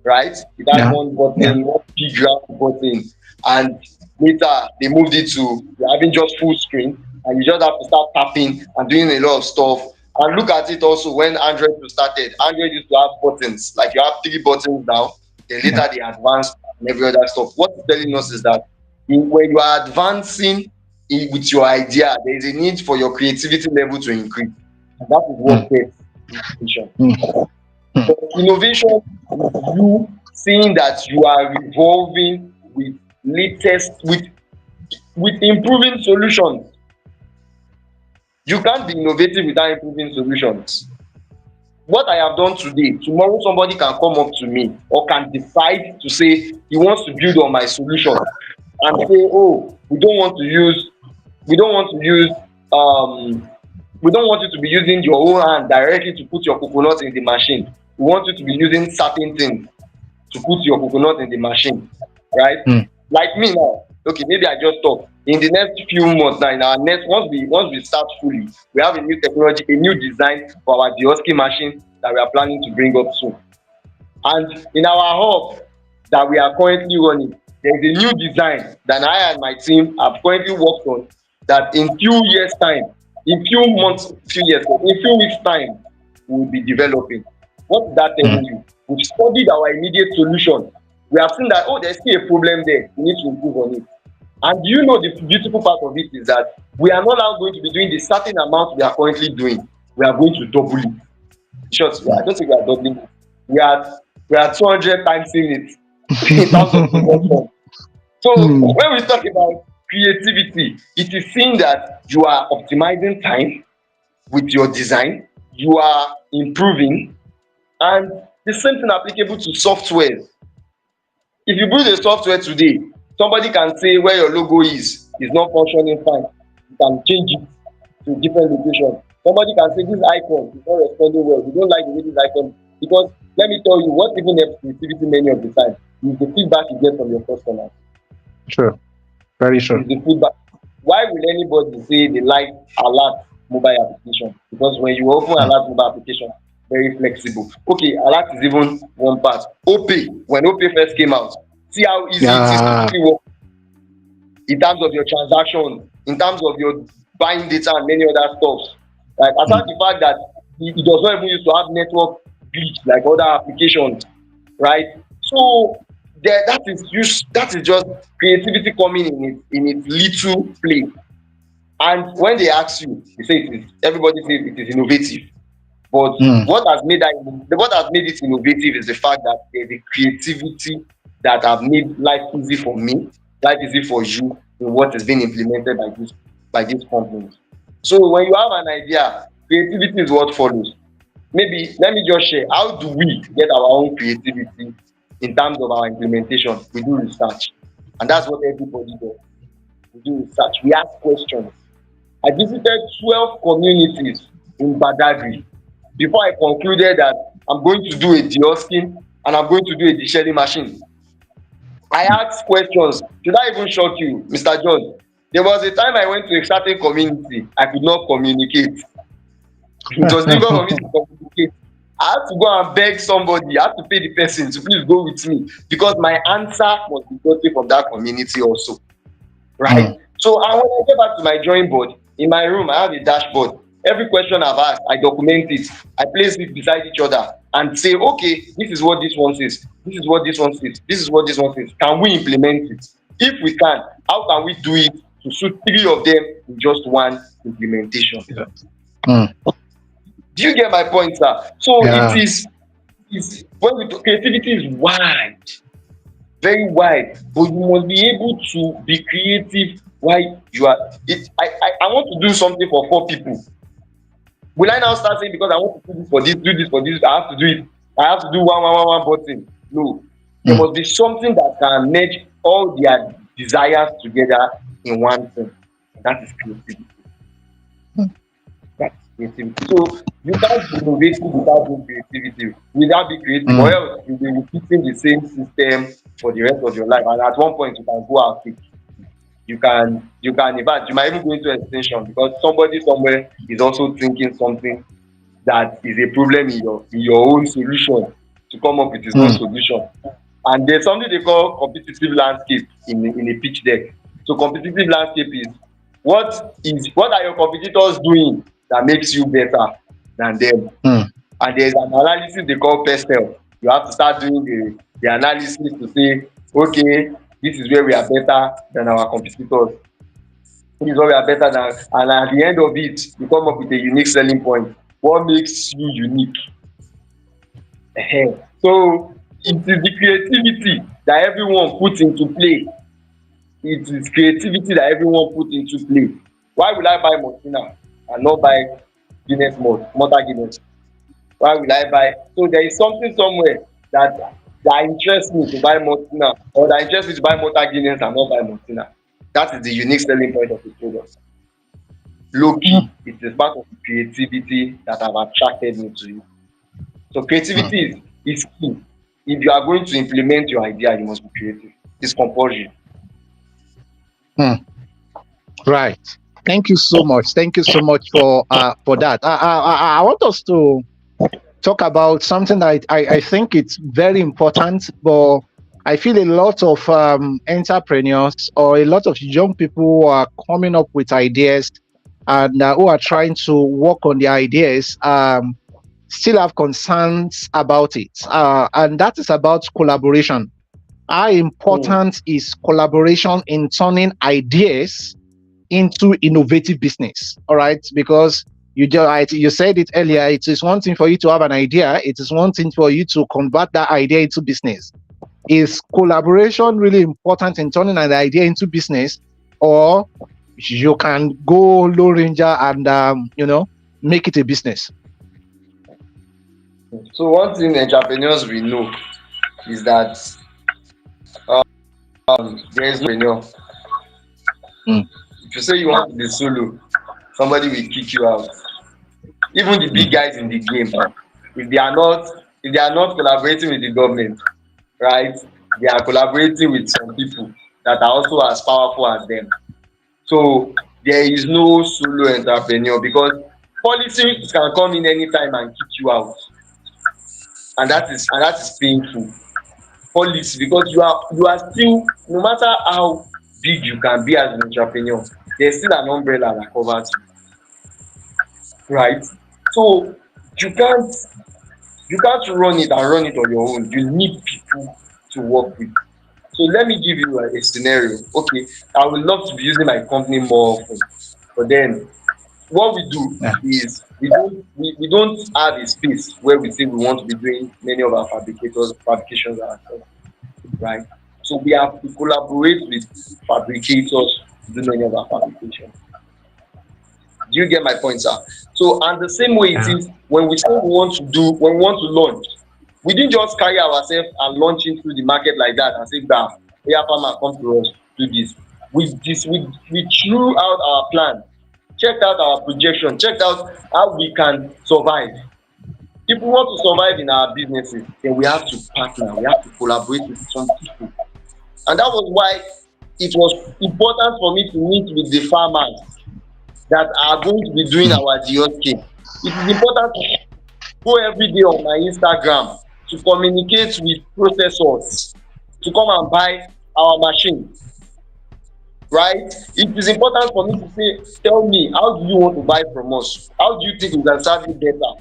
right? It had Yeah. one Yeah. button, one big round button, and later they moved it to having just full screen, and you just have to start tapping and doing a lot of stuff. And look at it also when Android was started. Android used to have buttons, like you have three buttons now. Then Yeah. later they advanced and every other stuff. What it's telling us is that when you are advancing with your idea, there is a need for your creativity level to increase. And that is Mm. what gets innovation. Mm. Mm. So innovation is you seeing that you are revolving with latest with improving solutions. You can't be innovative without improving solutions. What I have done today, tomorrow somebody can come up to me or can decide to say he wants to build on my solution and say, oh, we don't want to use we don't want you to be using your own hand directly to put your coconut in the machine. We want you to be using certain things to put your coconut in the machine, right? Mm. Like me now, okay, maybe I just talk. In the next few months now, in our next once we start fully, we have a new technology, a new design for our Dioski machine that we are planning to bring up soon. And in our hub that we are currently running, there is a new design that I and my team have currently worked on that in few years time, in few months, few years, in few weeks time, we will be developing. What is that Mm. telling you? We've studied our immediate solution. We have seen that, oh, there's still a problem there. We need to improve on it. And do you know the beautiful part of it is that we are not now going to be doing the certain amount we are currently doing. We are going to double it. Short, I don't think we are doubling it. We are 200 times in it in terms of production. So Mm. when we talk about creativity, it is seeing that you are optimizing time with your design, you are improving, and the same thing applicable to software. If you build a software today, somebody can say where your logo is not functioning fine. You can change it to different locations. Somebody can say this icon is not responding well. We don't like the way this icon, because let me tell you what even helps creativity many of the time is the feedback you get from your customers. True. Very true. Is the feedback. Why will anybody say they like alert mobile application? Because when you open Mm. alert mobile application, very flexible. Okay, alert is even one part. OPay, when OPay first came out, see how easy it is to Yeah. quickly work in terms of your transactions, in terms of your buying data and many other stuff. Like Mm. aside the fact that it does not even used to have network glitch like other applications, right? So there, that is just creativity coming in its little play. And when they ask you, they say it is, everybody says it is innovative. But Mm. what has made it innovative is the fact that there's a creativity that have made life easy for me, life easy for you in what is being implemented by this company. So when you have an idea, creativity is what follows. Maybe let me just share, how do we get our own creativity in terms of our implementation? We do research, and that's what everybody does. We do research, we ask questions. I visited 12 communities in Badagry before I concluded that I'm going to do a deosking and I'm going to do a deshelling machine. I asked questions. Should I even shock you, Mr. John? There was a time I went to a certain community, I could not communicate. It was difficult for me to communicate. I had to go and beg somebody, I had to pay the person to please go with me because my answer must be gotten from that community also. Right? Mm. So and when I get back to my drawing board, in my room I have a dashboard. Every question I've asked, I document it. I place it beside each other and say, okay, this is what this one says, this is what this one says, this is what this one says. Can we implement it? If we can, how can we do it to suit three of them in just one implementation? Yeah. Mm. Do you get my point, sir? So it Yeah. is when we talk, creativity is wide, very wide, but you must be able to be creative while you are it. I want to do something for four people. Will I now start saying because I want to do this for this, I have to do it, I have to do one button? No. There Mm. must be something that can merge all their desires together in one thing. That is creativity. Mm. That's creativity. So you can't be innovative without being creativity, without being creative, or Mm. else you'll be repeating the same system for the rest of your life. And at one point you can go out quick. You can in fact you might even go into extinction because somebody somewhere is also thinking something that is a problem in your own solution to come up with his own Mm. solution. And there's something they call competitive landscape in a pitch deck. So competitive landscape is what are your competitors doing that makes you better than them? Mm. And there's an analysis they call pestel. You have to start doing the analysis to say, okay, this is where we are better than our competitors. This is what we are better than, and at the end of it, you come up with a unique selling point. What makes you unique? So it is the creativity that everyone put into play. It is creativity that everyone put into play. Why will I buy Motina and not buy Guinness malt, Malta Guinness? Why will I buy? So there is something somewhere that interests me to buy Motina, or that interests me to buy Malta Guinness and not buy Motina. That is the unique selling point of the product. Low Mm. key, it is part of the creativity that have attracted me to you. So Mm. creativity is key. If you are going to implement your idea, you must be creative. It's compulsory. Mm. Right. Thank you so much. Thank you so much for that. I want us to talk about something that I think it's very important, but I feel a lot of entrepreneurs or a lot of young people who are coming up with ideas and who are trying to work on the ideas still have concerns about it. And that is about collaboration. How Hmm. important is collaboration in turning ideas into innovative business? All right, because you said it earlier. It is one thing for you to have an idea. It is one thing for you to convert that idea into business. Is collaboration really important in turning an idea into business, or you can go low ranger and make it a business? So one thing entrepreneurs will know is that there is no entrepreneur. Mm. If you say you want to be solo, somebody will kick you out. Even the big guys in the game, if they are not if they are not collaborating with the government, right, they are collaborating with some people that are also as powerful as them. So there is no solo entrepreneur, because policies can come in anytime and kick you out, and that is painful. Policy, because you are still, no matter how big you can be as an entrepreneur, there's still an umbrella that covers you, right? So you can't you can't run it and run it on your own. You need people to work with. So let me give you a scenario. Okay, I would love to be using my company more often, but then what we do Yeah. is we don't have a space where we say we want to be doing many of our fabrications ourselves, right? So we collaborate with fabricators to do many of our fabrications. Do you get my point, sir? So, and the same way it Yeah. is when we say when we want to launch, we didn't just carry ourselves and launch into the market like that and say, "Bam, oya farmer, come to us, do this." We threw out our plan, checked out our projection, checked out how we can survive. If we want to survive in our businesses, then we have to partner, we have to collaborate with some people. And that was why it was important for me to meet with the farmers that are going to be doing our geoscape. It is important to go every day on my Instagram to communicate with processors to come and buy our machine, right? It is important for me to say, tell me, how do you want to buy from us? How do you think we can serve you better?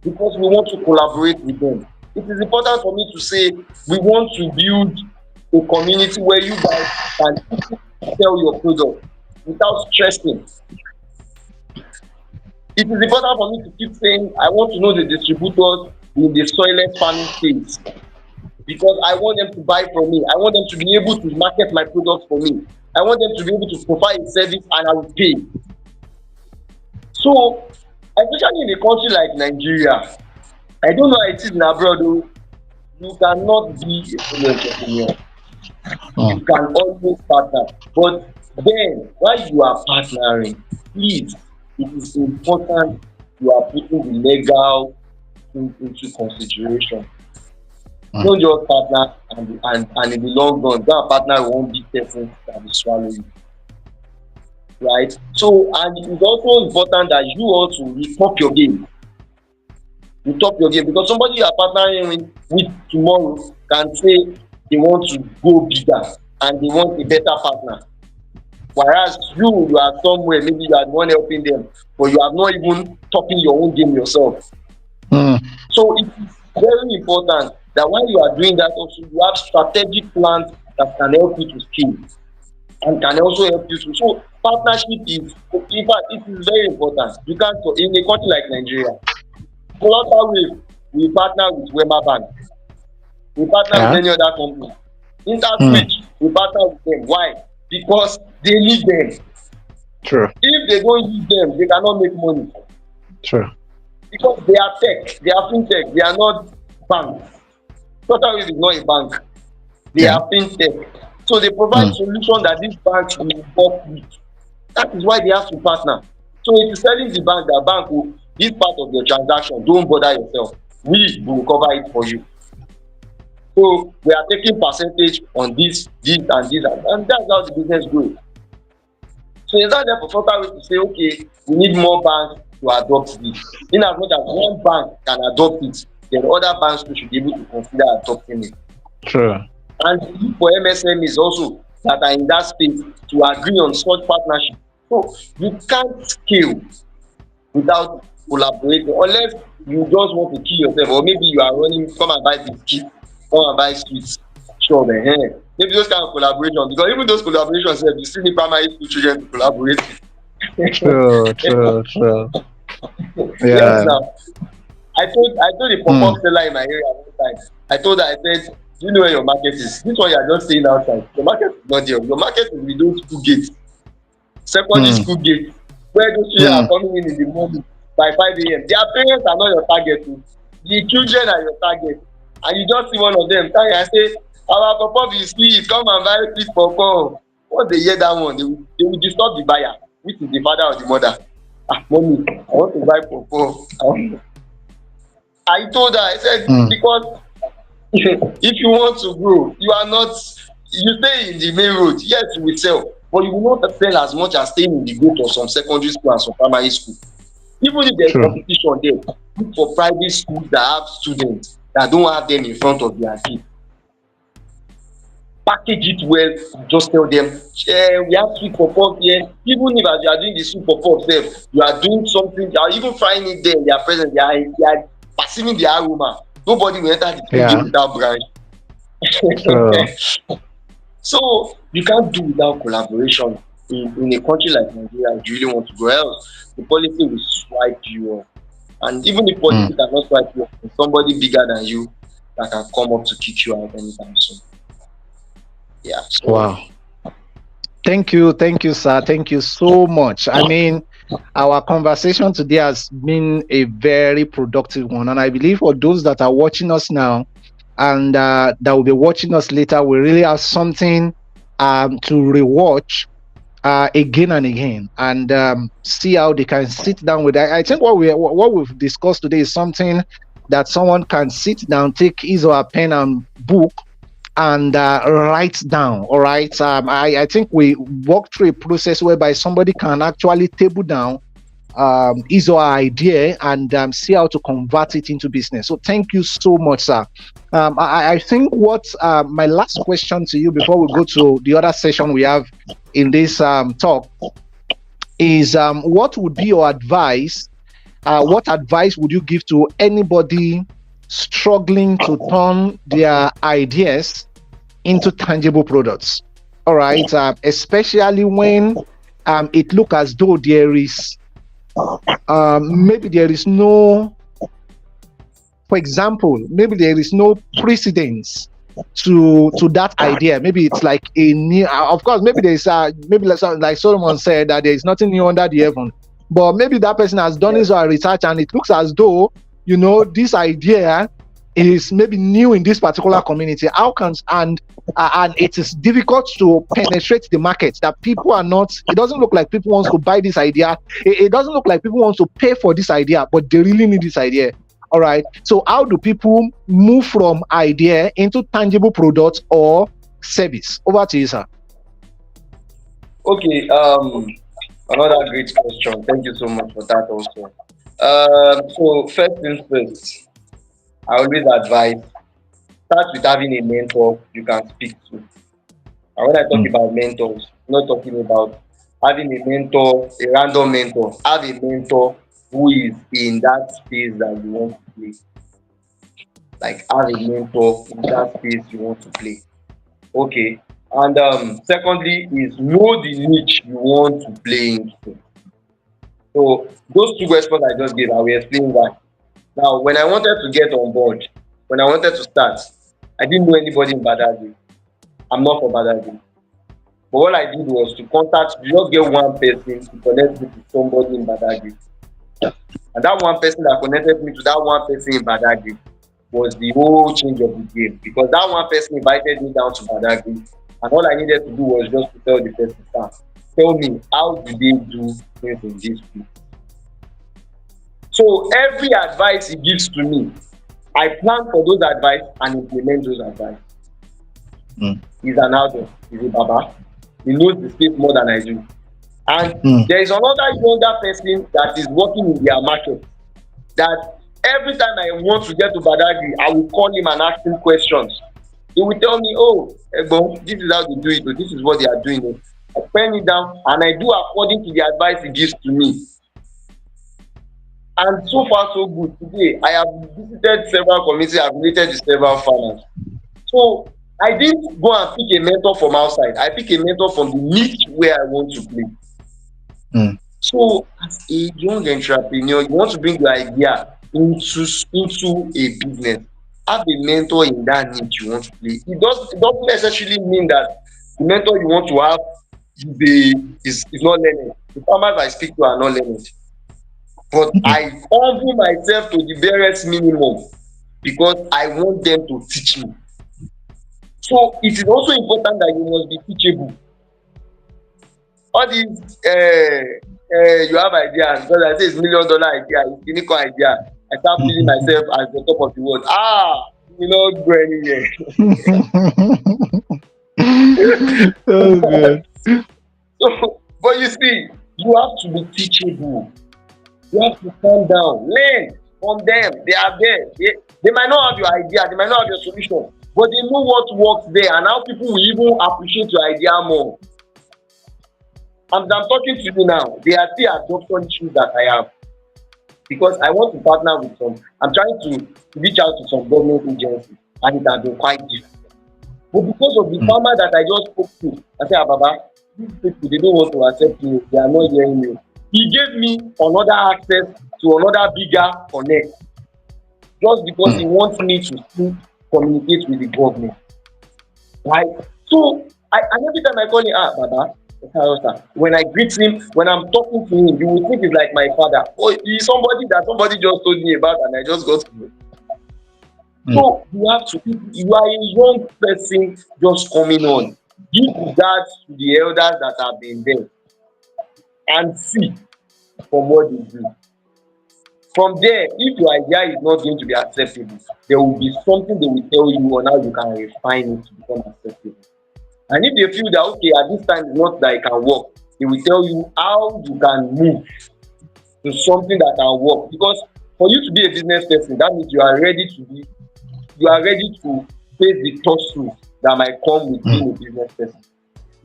Because we want to collaborate with them. It is important for me to say, we want to build a community where you guys can sell your product without stressing. It is important for me to keep saying, I want to know the distributors in the soilless farming space, because I want them to buy from me. I want them to be able to market my products for me. I want them to be able to provide a service and I will pay. So, especially in a country like Nigeria, I don't know how it is in abroad though, you cannot be a solo entrepreneur. You Mm. can always partner. But then, while you are partnering, please, it is important you are putting the legal things into consideration. Mm. Don't just partner and in the long run, go and partner with one big person that will swallow you, right? So, and it is also important that you also top your game. You top your game, because somebody you are partnering with tomorrow can say they want to go bigger and they want a better partner. Whereas you are somewhere, maybe you are the one helping them, but you have not even topping your own game yourself. Mm. So it is very important that when you are doing that also, you have strategic plans that can help you to scale and can also help you to. So partnership is, in fact, it is very important. You can't, in a country like Nigeria, Flutterwave, we partner with Wema Bank, we partner with Yeah. any other company. Mm. InterSwitch, we partner with them. Why? Because they need them. True. If they don't use them, they cannot make money, True. because they are tech, they are fintech, they are not banks. Flutterwave is not a bank, they Yeah. are fintech. So they provide Mm. solution that these banks will work with. That is why they have to partner. So if you telling the bank that bank will, this part of your transaction, don't bother yourself. We will cover it for you. So we are taking percentage on this and this, and that's how the business grows. So it's not there for Flutterwave to say, okay, we need more banks to adopt this. In as much as one bank can adopt it, then other banks too should be able to consider adopting it. True. And look for MSMEs also that are in that space to agree on such partnership. So you can't scale without collaborating, unless you just want to kill yourself, or maybe you are running, come and buy biscuit, come and buy sweet, sure, maybe those kind of collaboration, because even those collaborations sef, you still need primary school children to collaborate with. True. True. True. Yes Yeah. now, I told the pop Mm. up seller in my area one time, I told her, I said, do you know where your market is? This one you are just staying outside, your market is not there, your market is with those school gates, secondary Mm. school gate, where those children are Mm. coming in the morning by 5 a.m. Their parents are not your target o, the children are your target. And you just see one of them carry and say, our papa be sweet, come and buy sweet pawpaw. Once they hear that one, they will disturb the buyer, which is the father or the mother. Ah, mommy, I want to buy pawpaw. I told her, I said, mm, because if you want to grow, you are not, you stay in the main road, yes, you will sell, but you will not sell as much as staying in the gate of some secondary school and some primary school. Even if there is true. competition there, look for private schools that have students that don't have them in front of their gate. Package it well and just tell them, we have sweet pawpaw here. Even if as you are doing the sweet pawpaw sef, you are doing something, you are even frying it there in their presence, they are perceiving the aroma. Nobody will enter the same gate Yeah, without branch. true. So you can't do without collaboration in a country like Nigeria if you really want to grow, else the policy will swipe you off. And even if policy Mm, cannot swipe you off, there's somebody bigger than you that can come up to kick you out anytime soon. Yeah, so wow. Thank you, sir. Thank you so much. I mean, our conversation today has been a very productive one, and I believe for those that are watching us now and that will be watching us later, we really have something to rewatch again and again, and see how they can sit down with. I think what we've discussed today is something that someone can sit down, take his or her pen and book, and write down. All right. I think we walk through a process whereby somebody can actually table down his or her idea and see how to convert it into business. So thank you so much, sir. I think what my last question to you before we go to the other session we have in this talk is what would be your advice? What advice would you give to anybody struggling to turn their ideas into tangible products? All right, especially when it look as though there is maybe there is no, for example, maybe there is no precedence to that idea. Maybe it's like a new. Of course, maybe there's maybe like Solomon said that there is nothing new under the heaven. But maybe that person has done his research and it looks as though this idea is maybe new in this particular community. How can and it is difficult to penetrate the market, that people are not, it doesn't look like people wants to buy this idea, it doesn't look like people wants to pay for this idea, but they really need this idea. All right, so how do people move from idea into tangible products or service? Over to you, sir. okay, another great question. Thank you so much for that also. So first things first, I always advise, start with having a mentor you can speak to. And when I talk Mm, about mentors, I'm not talking about having a mentor, a random mentor. Have a mentor who is in that space that you want to play. Like have a mentor in that space you want to play. Okay. And secondly is know the niche you want to play into. So those two response I just gave, I will explain why. Now, when I wanted to get on board, when I wanted to start, I didn't know anybody in Badagry. I'm not from Badagry. But what I did was to contact, just get one person to connect me to somebody in Badagry. And that one person that connected me to that one person in Badagry was the whole change of the game. Because that one person invited me down to Badagry. And all I needed to do was just to tell the person, "Sir, tell me, how do they do things in this place?" So every advice he gives to me, I plan for those advice and implement those advice. mm, He's an adult, he's a baba. He knows the space more than I do. And mm, there is another younger person that is working in their market, that every time I want to get to Badagry, I will call him and ask him questions. He will tell me, "Oh, Egbon, this is how they do it, or this is what they are doing." I pen it down and I do according to the advice he gives to me. And so far so good. Today I have visited several communities, I have related with several farmers. So I didn't go and pick a mentor from outside. I pick a mentor from the niche where I want to play. mm, So as a young entrepreneur, you want to bring your idea into a business. Have a mentor in that niche you want to play. It doesn't necessarily mean that the mentor you want to have is not learned. The farmers I speak to are not learned. But mm, I humble myself to the barest minimum because I want them to teach me. So it is also important that you must be teachable. All these you have ideas because I say it's $1 million idea, it's unicorn idea. I start feeling myself as the top of the world. You will not go anywhere. Oh God. So, but you see, you have to be teachable. You have to calm down, learn from them. They are there. They might not have your idea, they might not have your solution, but they know what works there and how people will even appreciate your idea more. And I'm talking to you now, there are still adoption issues that I have because I want to partner with some. I'm trying to reach out to some government agencies, and it has been quite difficult. But because of the Mm, farmer that I just spoke to, I said, Baba, these people they don't want to accept you, they are not hearing you. He gave me another access to another bigger connect just because he mm, wants me to still communicate with the government. Right? So and every time I call him, Baba, sir, when I greet him, when I'm talking to him, you will think he's like my father. Or he's somebody that somebody just told me about and I just got to know. mm, So you have to, you are a young person just coming on. Give regards to the elders that have been there and see from what they do. From there, if your idea is not going to be acceptable, there will be something they will tell you on how you can refine it to become acceptable. And if they feel that okay, at this time it's not that it can work, they will tell you how you can move to something that can work. Because for you to be a business person, that means you are ready to face the tussles that might come with mm, being a business person.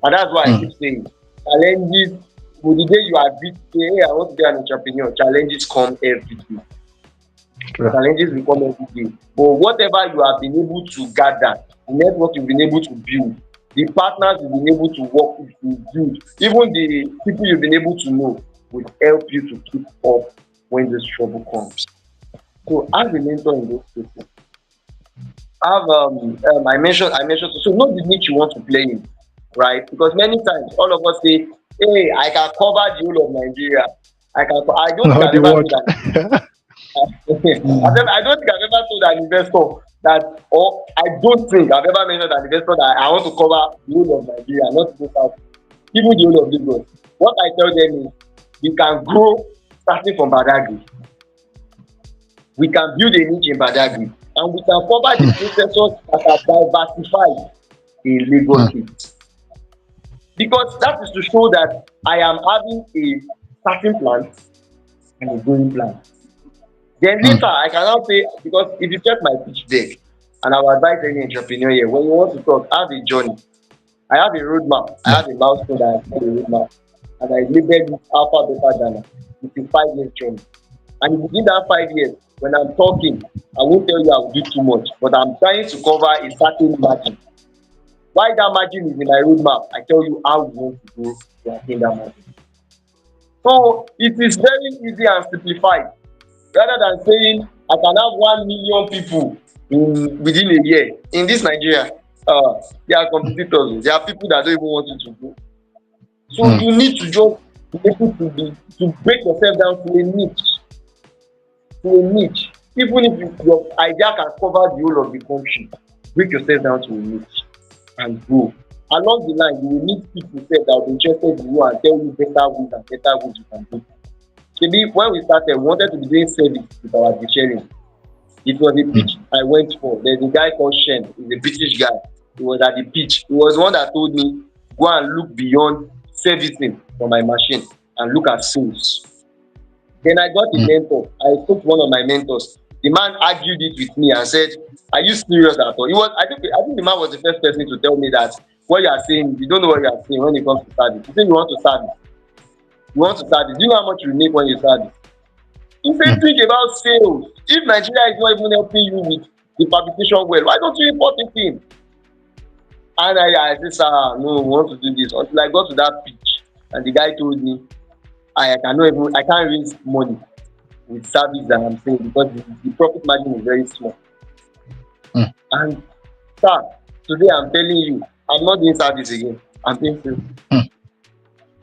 And that's why I mm. keep saying challenges. For the day you agree to say, hey, I want to be an entrepreneur, challenges come every day. True. Challenges will come every day. But whatever you have been able to gather, the network you've been able to build, the partners you've been able to work with, to build, even the people you've been able to know will help you to keep up when this trouble comes. So as a mentor in those cases, have I mentioned so know the niche you want to play in, right? Because many times all of us say, hey, I can cover the whole of Nigeria. I don't think Not I've the ever word. told an Mm, I don't think I've ever told an investor that, or I don't think I've ever mentioned an investor that I want to cover the whole of Nigeria, not even South, even the whole of Lagos. What I tell them is we can grow starting from Badagry. We can build a niche in Badagry and we can cover the processors that are diversified in Lagos mm, State. Because that is to show that I am having a starting plan and a going plan. Then mm, later I can now say, because if you check my pitch deck, and I will advise any entrepreneur here, when you want to talk, have a journey. I have a roadmap, I yeah. have a milestone that I call a roadmap, and I labeled it Alpha Beta Ghana. It's a 5 year journey. And within that 5 years, when I'm talking, I won't tell you I will do too much, but I'm trying to cover a certain margin. Why that margin is in my roadmap, I tell you how we want to go to attain that margin. So it is very easy and simplified. Rather than saying I can have 1 million people in within a year in this Nigeria, there are competitors, there are people that don't even want you to go. So Mm, you need to just be able to break yourself down to a niche. Even if your idea can cover the whole of the country, break yourself down to a niche and grow. Along the line, you will meet people sef that will be interested in you and tell you better ways and better ways you can do. Shebi when we started, we wanted to be doing service with our sharing. It was a mm, pitch I went for. There's a guy called Shen, he's a British guy. He was at the pitch. He was the one that told me, go and look beyond servicing for my machine and look at sales. Then I got a mm, mentor. I spoke to one of my mentors. The man argued it with me and said, are you serious at all? I think the man was the first person to tell me that what you are saying, you don't know what you are saying when it comes to service. You say you want to service. You want to service. Do you know how much you make when you service? He say mm, think about sales. If Nigeria is not even helping you with the fabrication well, why don't you import it in? And I say, sir, no, we want to do this. Until I got to that pitch and the guy told me I can't raise money with service that I'm saying because the profit margin is very small. mm, And sir, today I'm telling you, I'm not doing service again. I'm doing sales mm,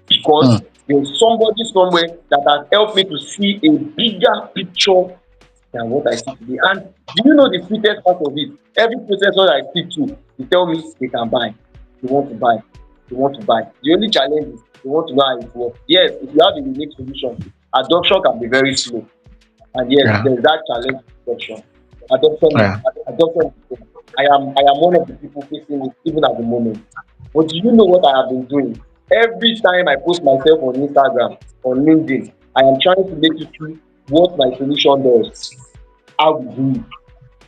because mm, there's somebody somewhere that has helped me to see a bigger picture than what I see today. And do you know the sweetest part of it? Every processor I speak to, they tell me they can buy, they want to buy, they want to buy. The only challenge is They want to know how it works. Yes, if you have a unique solution, adoption can be very slow. And yes, Yeah. there's that challenge of adoption. Adoption is Yeah. adoption is slow. I am one of the people facing it even at the moment. But do you know what I have been doing? Every time I post myself on Instagram, on LinkedIn, I am trying to make you see what my solution does, how we do it.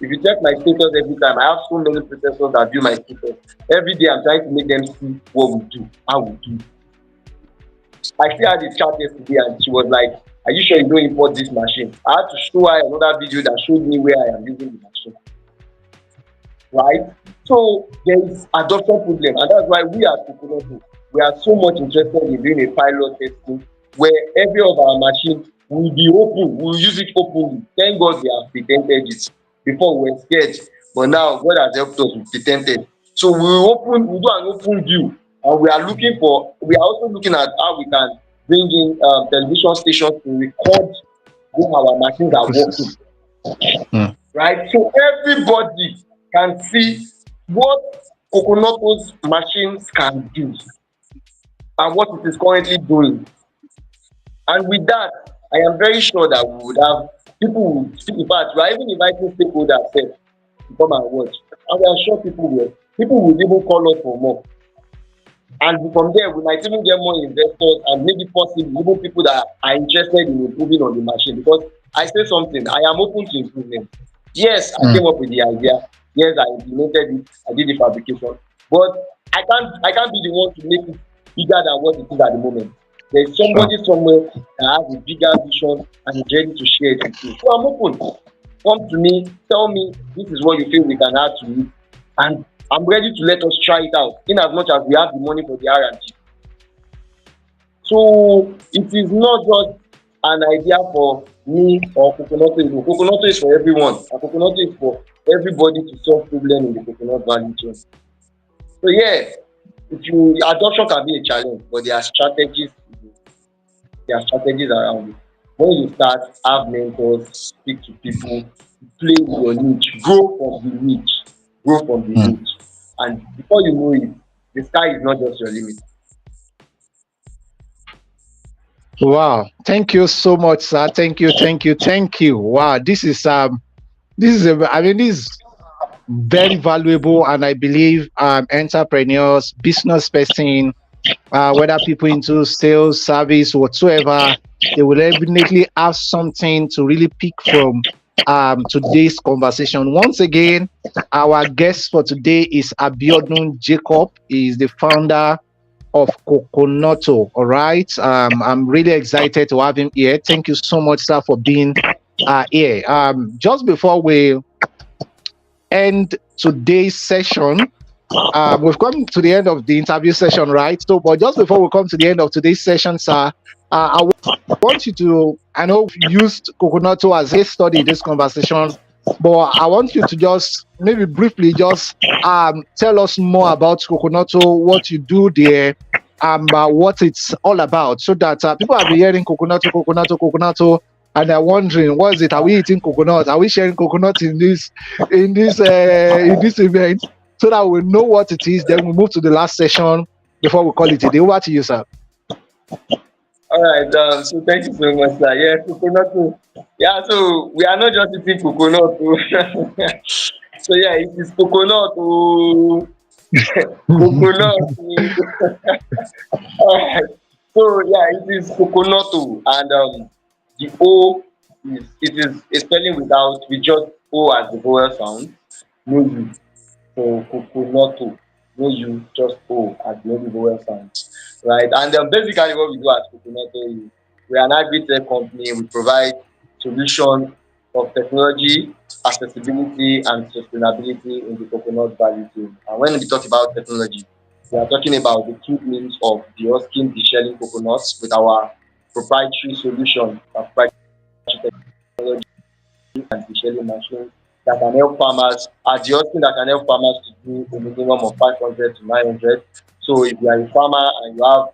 If you check my status every time, I have so many professors that view my status. Every day I'm trying to make them see what we do, how we do. I still had a chat yesterday and she was like, "Are you sure you don't import this machine?" I had to show her another video that showed me where I am using the machine, right? So there is adoption problem, and that's why we at Coconoto, we are so much interested in doing a pilot testing where every of our machine will be open, we will use it openly. Thank God we have patented it. Before we were scared, but now God has helped us, we patented. So we do an open view, and we are also looking at how we can bring in television stations to record when our machines are working, Process. Mm. right? So everybody can see what Coconoto's machines can do and what it is currently doing. And with that, I am very sure that we would have in fact, we are even inviting stakeholders sef to come and watch. And we are sure people will even call us for more. And from there, we might even get more investors and maybe possibly even people that are interested in improving on the machine. Because I say something, I am open to improvement. Yes, I Mm. came up with the idea. Yes, I implemented it. I did the fabrication. But I can't be the one to make it bigger than what it is at the moment. There's Sure. somebody somewhere that has a bigger vision and is ready to share it with me. So I'm open. Come to me, tell me this is what you feel we can add to it, and I'm ready to let us try it out in as much as we have the money for the R&D. So it is not just an idea for me or Coconoto alone. Coconoto is for everyone, and Coconoto is for everybody to solve problem in the coconut value chain. So yeah, if you adoption can be a challenge, but there are strategies around it. When you start, have mentors, speak to people, play with your niche, grow from the Mm. niche, and before you know it, the sky is not just your limit. Wow. Thank you so much, sir. Thank you. Thank you. Thank you. Wow. This is very valuable, and I believe entrepreneurs, business person, whether people into sales, service, whatsoever, they will definitely have something to really pick from today's conversation. Once again, our guest for today is Abiodun Jacob. He is the founder of Coconoto. All right. I'm really excited to have him here. Thank you so much, sir, for being here. Just before we end today's session, we've come to the end of the interview session, right? So, but just before we come to the end of today's session, sir, I want you to, I know we've used Coconoto as a case study in this conversation, but I want you to just maybe briefly just tell us more about Coconoto, what you do there, what it's all about, so that people have been hearing Coconoto, Coconoto, Coconoto, and they're wondering, what is it? Are we eating coconut? Are we sharing coconut in this event? So that we know what it is. Then we move to the last session before we call it a day. Over to you, sir. All right, so thank you so much, sir. Yeah, coconut. Yeah, so we are not just eating coconut. So yeah, it is coconut. Coconut. All right. So yeah, it is Coconoto, and the O is it is a spelling without we just O as the vowel sound. No U. So Coconoto. No U, just O as the only vowel sound. Right. And basically what we do at Coconoto is we are an agri-tech company. We provide solution of technology, accessibility and sustainability in the coconut value chain. And when we talk about technology, we are talking about the two means of de-husking, de-shelling coconuts with our proprietary solution, our proprietary technology and de-shelling machines that can help farmers, de-husking that can help farmers to do a minimum of 500 to 900. So if you are a farmer and you have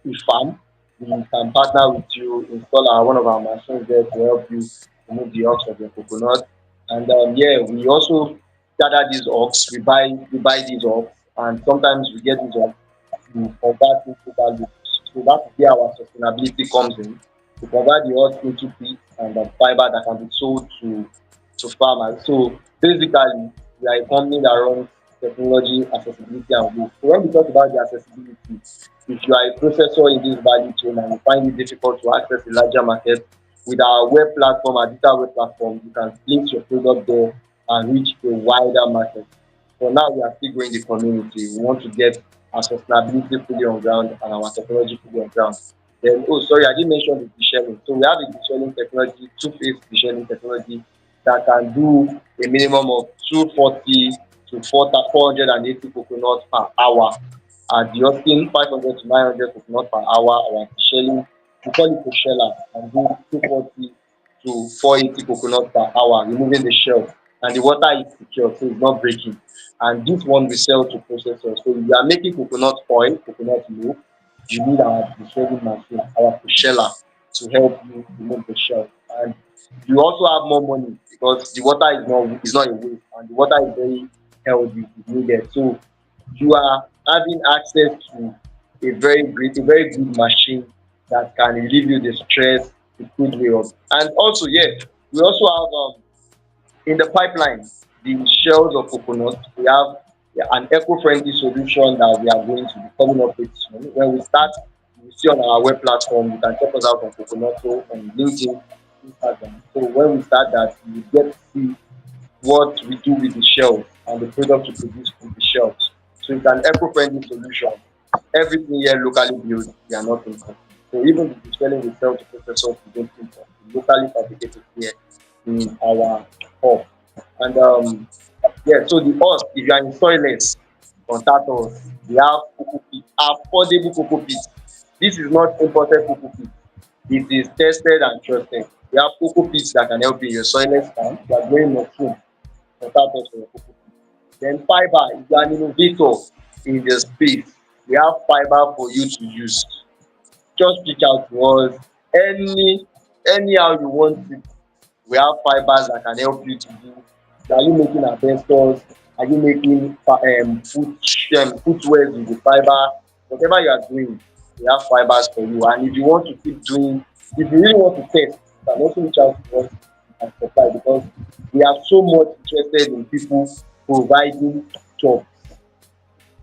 a farm, we can partner with you, install one of our machines there to help you remove the husk of your coconut. And yeah, we also gather these husk. We buy these husk, and sometimes we get these husk to convert into value. So that's where our sustainability comes in. To convert the earth into peat and the fiber that can be sold to farmers. So basically, we are a company that runs technology, accessibility, and growth. So when we talk about the accessibility, if you are a processor in this value chain and you find it difficult to access a larger market, with our web platform, our digital web platform, you can place your product there and reach a wider market. For now, we are still growing the community. We want to get our sustainability fully on ground and our technology fully on ground. Then, oh, sorry, I didn't mention the de-shelling. So we have a de-shelling technology, two-phase de-shelling technology that can do a minimum of 240 to 480 coconuts per hour. At the Austin, 500 to 900 coconut per hour. Our shelling, we call it a sheller, and do 240 to 480 coconuts per hour, removing the shell. And the water is secure, so it's not breaking. And this one we sell to processors. So if you are making coconut oil, coconut milk, you need our deshelling machine, our sheller, to help you remove the shell. And you also have more money because the water is not a waste, and the water is very healthy, it's needed. So you are having access to a very good machine that can relieve you the stress the good way of. And also, yeah, we also have in the pipeline the shells of coconut. We have, yeah, an eco-friendly solution that we are going to be coming up with soon. When we start, you will see on our web platform. You can check us out on Coconoto, on LinkedIn, Instagram. So when we start that, you will get to see what we do with the shells and the product we produce with the shells. So it's an eco-friendly solution. Everything here locally built, we are not importing. So even the distilling we sell to processors, we don't import. We locally fabricated here in our hub. And yeah, so the us, if you are in soilless, contact us. We have cocoa pit, affordable cocoa pit. This is not imported cocoa pit. It is tested and trusted. We have cocoa pits that can help you in your soilless farm. You are growing mushroom, contact us for your cocoa pit. Then fiber, if you are an innovator in the space, we have fiber for you to use. Just reach out to us anyhow you want it. We have fibers that can help you to do. Are you making asbestos? Are you making footwear with the fiber? Whatever you are doing, we have fibers for you. And if you want to keep doing, if you really want to test, you can also reach out to us and supply, because we are so much interested in people providing jobs.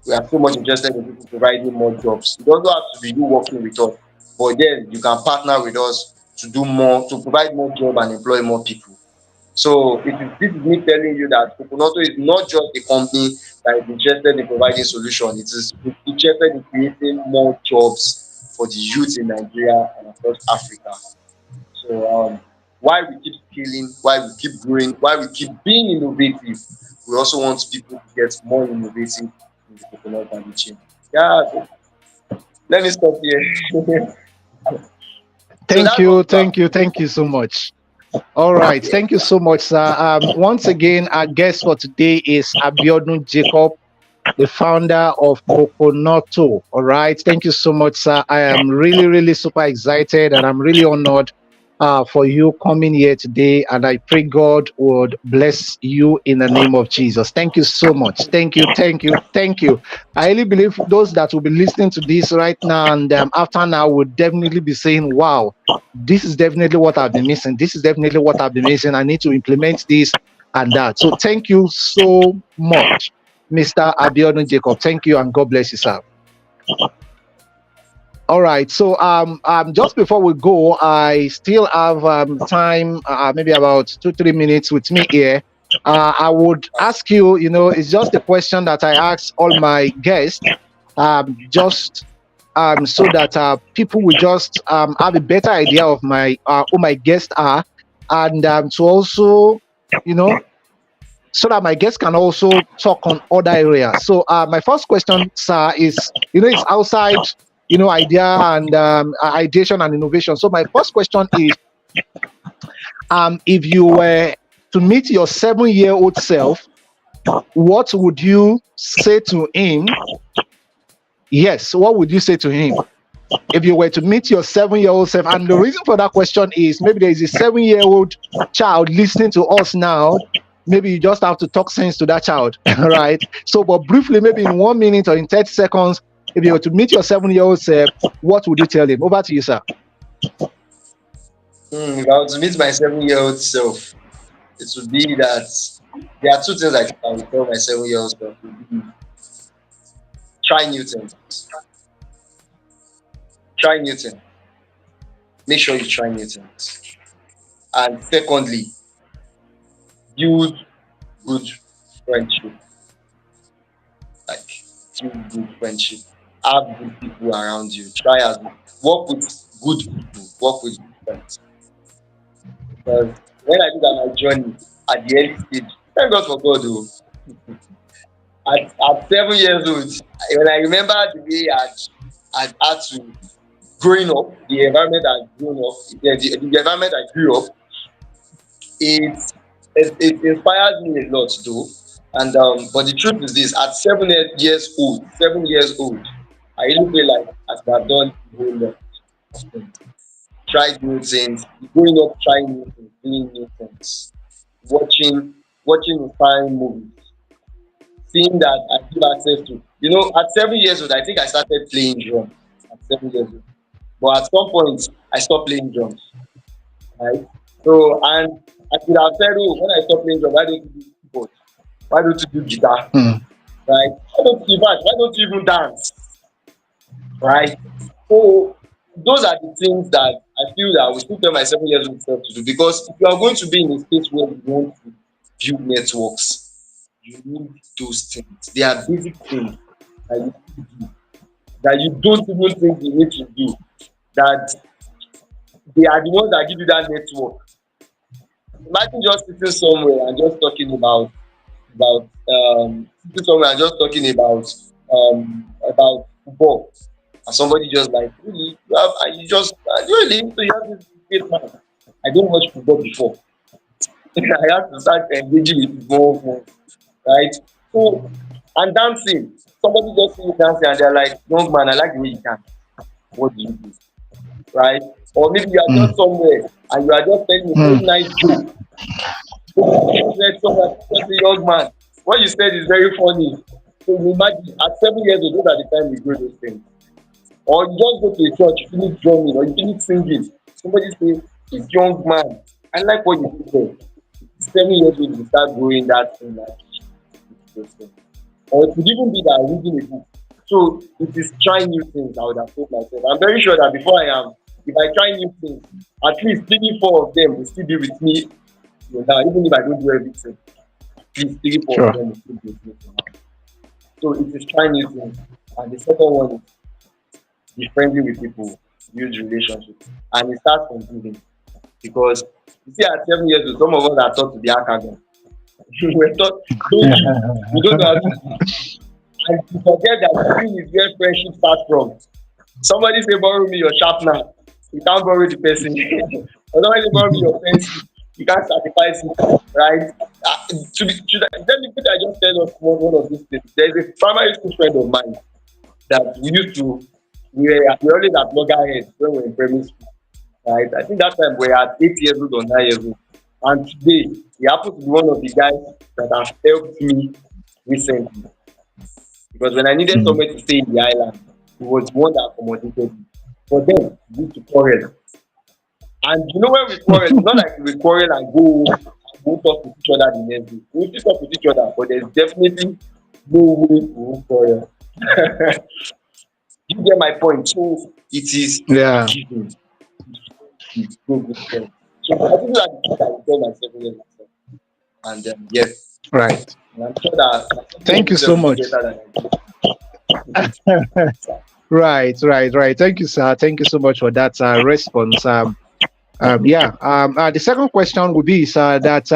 We are so much interested in people providing more jobs. It doesn't have to be you working with us, but then you can partner with us to do more, to provide more job and employ more people. So this is me telling you that Coconoto is not just a company that is interested in providing solution. It is interested in creating more jobs for the youth in Nigeria and across Africa. So why we keep scaling, why we keep growing, why we keep being innovative, we also want people to get more innovative in the coconut value chain. Yeah, so let me stop here. So Thank that's what you, we have. thank you so much. All right, Yeah. thank you so much, sir. Once again, our guest for today is Abiodun Jacob, the founder of Coconoto. All right. Thank you so much, sir. I am really, really super excited and I'm really honored for you coming here today. And I pray God would bless you in the name of Jesus. Thank you so much. Thank you. Thank you. Thank you. I really believe those that will be listening to this right now and after now would definitely be saying, wow, this is definitely what I've been missing. This is definitely what I've been missing. I need to implement this and that. So thank you so much. Mr. Abiodun Jacob. Thank you and God bless you, sir. All right. So just before we go, I still have time, maybe about 2, 3 minutes with me here. I would ask you, it's just a question that I ask all my guests, just so that people will just have a better idea of my who my guests are, and to also, you know, so that my guests can also talk on other areas. So my first question, sir, is it's outside idea and ideation and innovation. So my first question is, if you were to meet your 7-year-old self, what would you say to him? Yes, what would you say to him if you were to meet your 7-year-old self? And the reason for that question is maybe there is a 7-year-old child listening to us now. Maybe you just have to talk sense to that child, right? So, but briefly, maybe in 1 minute or in 30 seconds, If you were to meet your 7-year-old self, what would you tell him? Over to you, sir. If I was to meet my 7 year old self, it would be that there are two things I think I would tell my 7 year old self. Would be, try new things. Try new things. Make sure you try new things. And secondly, build good friendship. Like build good friendship. Have good people around you. Try as work with good people. Work with good friends. Because when I did my journey at the early stage, thank God for God though. At 7 years old, when I remember the way I'd had to growing up, the environment I'd grown up, the environment I grew up, it, it inspires me a lot though. And but the truth is this: at 7 years old, 7 years old, I really feel like I could have done a whole lot of things. Tried new things, growing up, trying new things, doing new things, watching inspiring movies, seeing that I give access to. At 7 years old, I think I started playing drum at 7 years old. But at some point, I stopped playing drums, right? So, and I could have said, oh, when I stop playing drum, why don't you do keyboard? Why don't you do guitar? Hmm. Right? Why don't you even dance? Right? So, those are the things that I feel that I will still tell my 7 years old self to do, because if you are going to be in a space where you want to build networks, you need those things. They are basic things that you that you don't even think you need to do. That they are the ones that give you that network. Imagine just sitting somewhere and just talking about sitting somewhere and just talking about football, and somebody just like, really, you have, and you just really, so you have this great man. I don't watch football before. I have to start engaging with football more, right? So, and dancing. Somebody just see you dancing and they're like, young man, I like the way you dance. What do you do? Right? Or maybe you are Hmm. just somewhere and you are just telling a Hmm. very nice joke. You said someone, just a young man. What you said is very funny. So you imagine at 7 years old, those are the time we grow those things. Or you just go to a church, you finish drumming, or you finish singing. Somebody say, this young man, I like what you did there. 7 years old, you start growing that thing like those things. Or it could even be that reading a book. So it is trying new things, I would have told myself. I'm very sure that before I am, if I try new things, at least 3, 4 of them will still be with me, now, even if I don't do everything, at least 3, 4 of Sure. them will still be with me for now. So it is trying new things. And the second one is be friendly with people, build relationships. And it starts from giving. Because you see, at 7 years old, some of us are taught to be akagan. We're taught, don't give. We don't know how to give. And you forget that giving is where friendship starts from. Somebody say borrow me your sharpener, you can't borrow the person. Or somebody say borrow me your pencil, you can't sacrifice it, right? Let me put I just tell us one of these things. There is a primary school friend of mine that we used to we always at loggerheads when we were in primary school, right? I think that time we were at 8 years old or 9 years old. And today he happens to be one of the guys that have helped me recently. Because when I needed Hmm. somewhere to stay in the island, he was the one that accommodated me. But then we used to quarrel. And when we quarrel, it's not like we quarrel and go and won't talk with each other the next day. We still talk with each other, but there's definitely no way we won't quarrel. You get my point? So it is Yeah. giving, it's so good friends. So I think that the things I will tell myself when myself. And yes, Right. and I'm sure that my Thank you so self will do much. better than I do. Right, right, right. Thank you, sir. Thank you so much for that response. Yeah. The second question would be, sir, that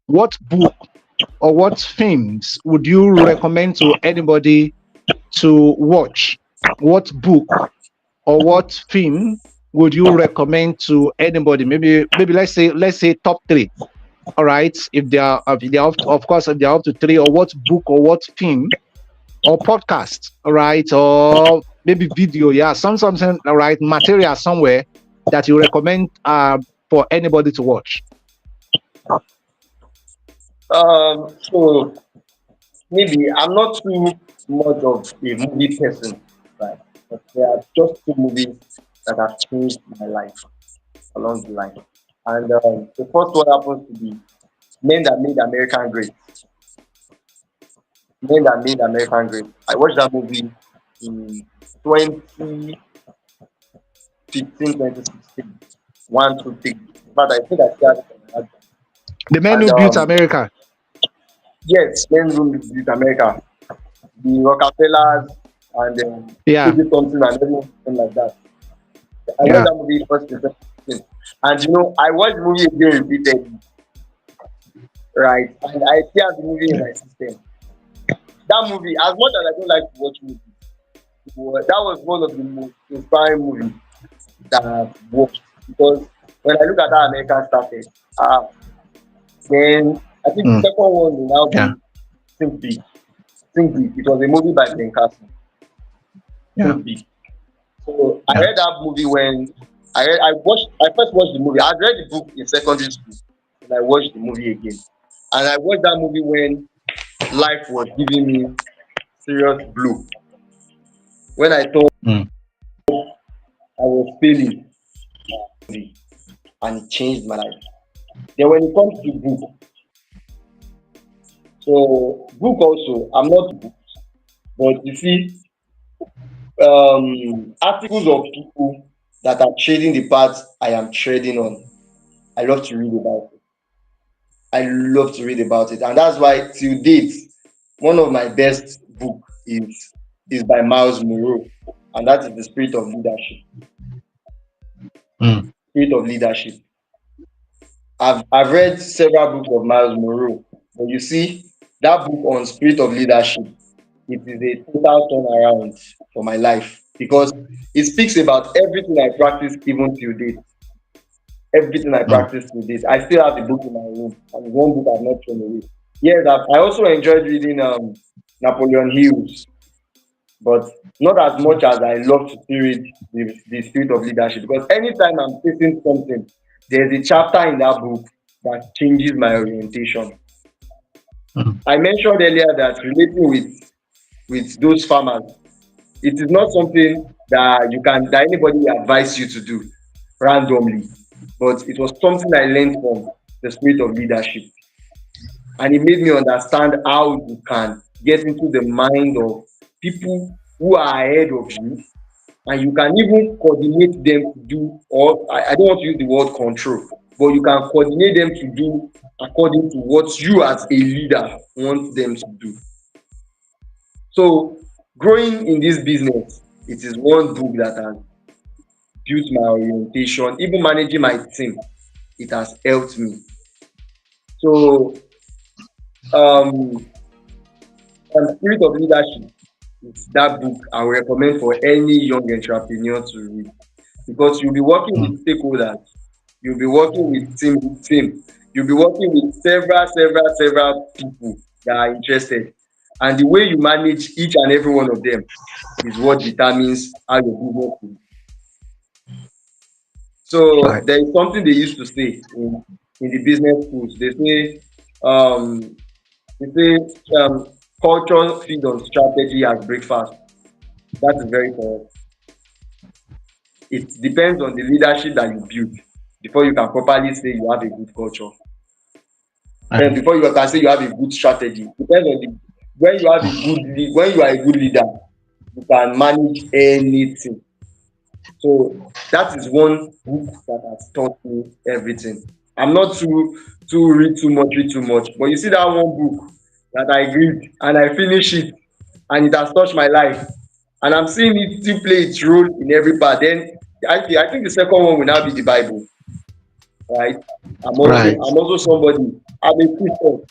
what book or what films would you recommend to anybody to watch? What book or what film would you recommend to anybody? Maybe let's say top three. All right. If they are of course if they are up to three, or what book or what film or podcast, all right, or maybe video, yeah, something, all right, material somewhere that you recommend for anybody to watch. So maybe I'm not too. much of a movie person, right? But there are just two movies that have changed my life along the line. And the first one happens to be Men That Made American Great. Men That Made American Great. I watched that movie in 2015, 2016. One, two, three. But I think I still have it on my hard drive. The men And who built America. yes, Men Room with America, the Rockefellers and Yeah, P.J. Thompson and everything like that. I watched yeah, that movie first in 2016. And I watched the movie again repeatedly, right? And I still have the movie in yeah. my system. That movie, as much as I don't like to watch movies, that was one of the most inspiring movies that I've watched. Because when I look at how America started, then I think the Mm, second one will now yeah, be Think Big. Think Big. It was a movie by Ben Carson. yeah, Think Big. So I yeah. read that movie when I first watched the movie. I read the book in secondary school and I watched the movie again. And I watched that movie when life was giving me serious blow. When I thought Mm, I was failing, and it changed my life. Then when it comes to book, so book also, I'm not book, but you see, articles of people that are trading the path I am trading on. I love to read about it. I love to read about it, and that's why till date, one of my best book is by Miles Monroe, and that is the Spirit of Leadership. mm, Spirit of Leadership. I've read several books of Miles Monroe, but you see that book on Spirit of Leadership, it is a total turnaround for my life because it speaks about everything I practice even till date. Everything I mm. practice till date. I still have the book in my room, and it's one book I've not thrown away. Yes, I also enjoyed reading Napoleon Hill's, but not as much as I love to still read the Spirit of Leadership because anytime I'm facing something, there's a chapter in that book that changes my orientation. Mm, I mentioned earlier that relating with those farmers, it is not something that anybody will advise you to do randomly, but it was something I learned from the Spirit of Leadership, and it made me understand how you can get into the mind of people who are ahead of you, and you can even coordinate them to do, or I don't want to use the word control, but you can coordinate them to do according to what you as a leader want them to do. So growing in this business, it is one book that has built my orientation. Even managing my team, it has helped me. So um Spirit of Leadership is that book I would recommend for any young entrepreneur to read because you'll be working mm. with stakeholders, you'll be working with team, you'll be working with several people that are interested. And the way you manage each and every one of them is what determines how your business will. So Right. there is something they used to say in the business schools. Um, they say culture feed on strategy as breakfast. That is very correct. It depends on the leadership that you build before you can properly say you have a good culture. And Right. before you can say you have a good strategy, depends on the when you are a good leader, you can manage anything. So that is one book that has taught me everything. I'm not read too much, but you see that one book that I read and I finish it and it has touched my life, and I'm seeing it still play its role in every part. Then I think the second one will now be the Bible, right? Right. I'm also somebody. I'm a Christian.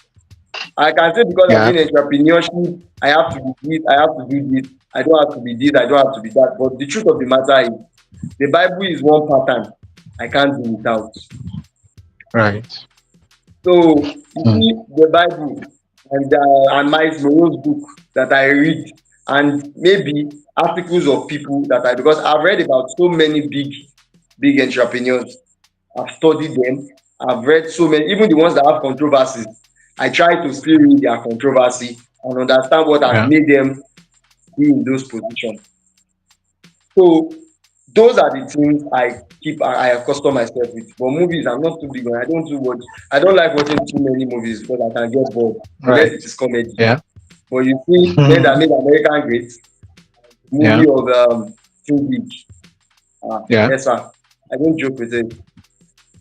I can say because I'm Yeah. doing entrepreneurship, I have to be this, I have to do this. I don't have to be this, I don't have to be that. But the truth of the matter is, the Bible is one pattern I can't do without. Right. So you Mm, see the Bible and Miles Monroe's book that I read, and maybe articles of people that I because I've read about so many big entrepreneurs. I've studied them. I've read so many, even the ones that have controversies. I try to still read their controversy and understand what has yeah. made them be in those positions. So those are the things I accustom myself with. But movies, I'm not too big on. I don't do watch. I don't like watching too many movies because I can get bored unless Right. it is comedy. Yeah. But you see, men that made American great, Yeah. movie of Too Big. Yeah. Yes, sir. I don't joke with it.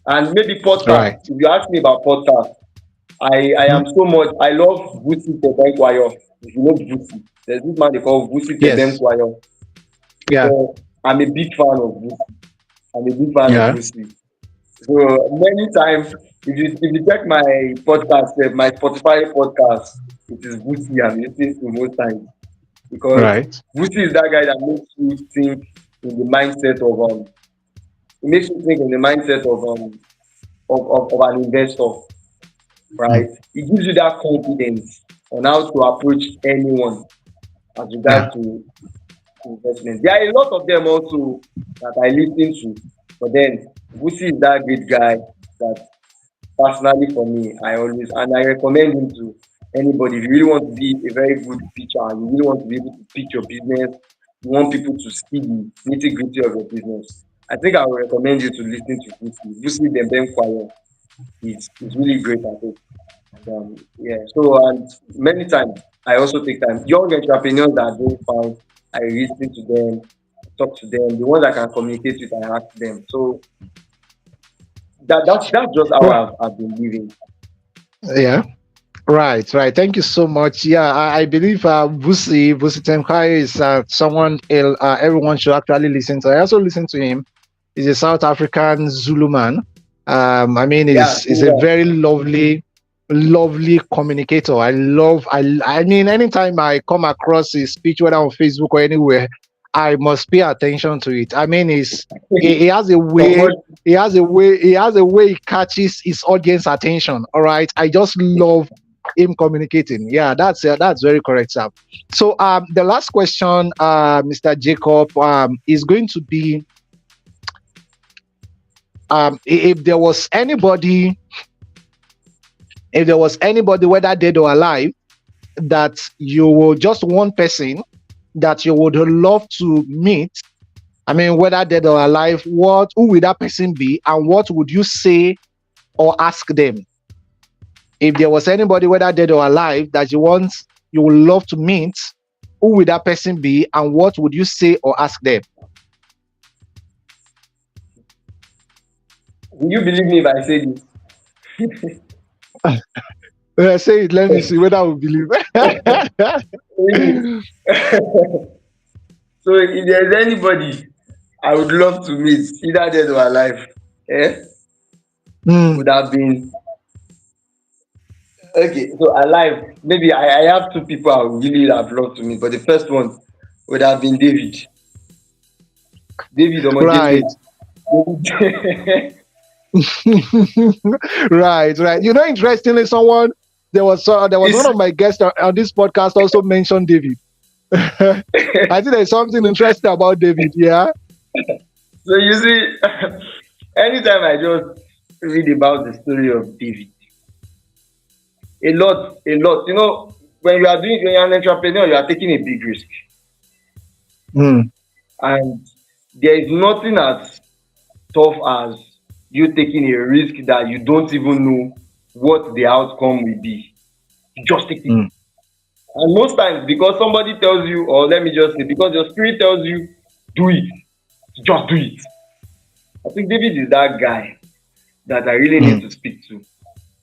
And maybe podcast. Right. If you ask me about podcast, I Mhm. am so much. I love Vusi Tebenkwayo. If you know Vusi, there's this man they call Vusi Yes. Tebenkwayo. Yeah. So I'm a big fan of Vusi. I'm a big fan of Yeah. Vusi. So many times, if you check my podcast, my Spotify podcast, it is Vusi I'm listening to most times because Right. Vusi is that guy that makes you think in the mindset of it makes you think in the mindset of an investor, Mm. right? It gives you that confidence on how to approach anyone as Yeah. regards to investment. There are a lot of them also that I listen to, but then Vusi is that great guy that personally for me, I always and I recommend him to anybody. If you really want to be a very good pitcher and you really want to be able to pitch your business, you want people to see the nitty gritty of your business. I think I would recommend you to listen to Vusi. Vusi Dembem Choir is really great at it. And yeah, so and many times I also take time. Young entrepreneurs that are doing fine, I listen to them, talk to them. The ones I can communicate with, I ask them. So that's just how Right. I've been living. Yeah. Right, right. Thank you so much. Yeah, I believe Vusi Temkai is someone everyone should actually listen to. I also listen to him. He's a South African Zulu man. I mean, Yeah, he's a very lovely communicator. I mean, anytime I come across his speech, whether on Facebook or anywhere, I must pay attention to it. I mean, he has a way, support. he catches his audience attention. All right. I just love him communicating. Yeah, that's very correct, sir. So the last question, Mr. Jacob, is going to be if there was anybody, whether dead or alive, that you will just one person that you would love to meet. I mean, whether dead or alive, who would that person be, and what would you say or ask them? If there was anybody, whether dead or alive, that you would love to meet, who would that person be, and what would you say or ask them? Will you believe me if I say Say it. Let me see whether I will believe. this? So if there's anybody I would love to meet, either dead or alive, eh, Hmm. would have been okay. So alive, maybe I have two people I would really have loved to meet, but the first one would have been David. David Right. Omogepe. David. Right, right. Interestingly, there was one It's, of my guests on this podcast also mentioned David. I think there's something interesting about David. Yeah. so you see, anytime I just read about the story of David, a lot. When you're an entrepreneur, you are taking a big risk, Hmm. and there is nothing as tough as you taking a risk that you don't even know what the outcome will be. You just take it. Hmm. And most times, because somebody tells you, or let me just say, because your spirit tells you, do it, just do it. I think David is that guy that I really Hmm. need to speak to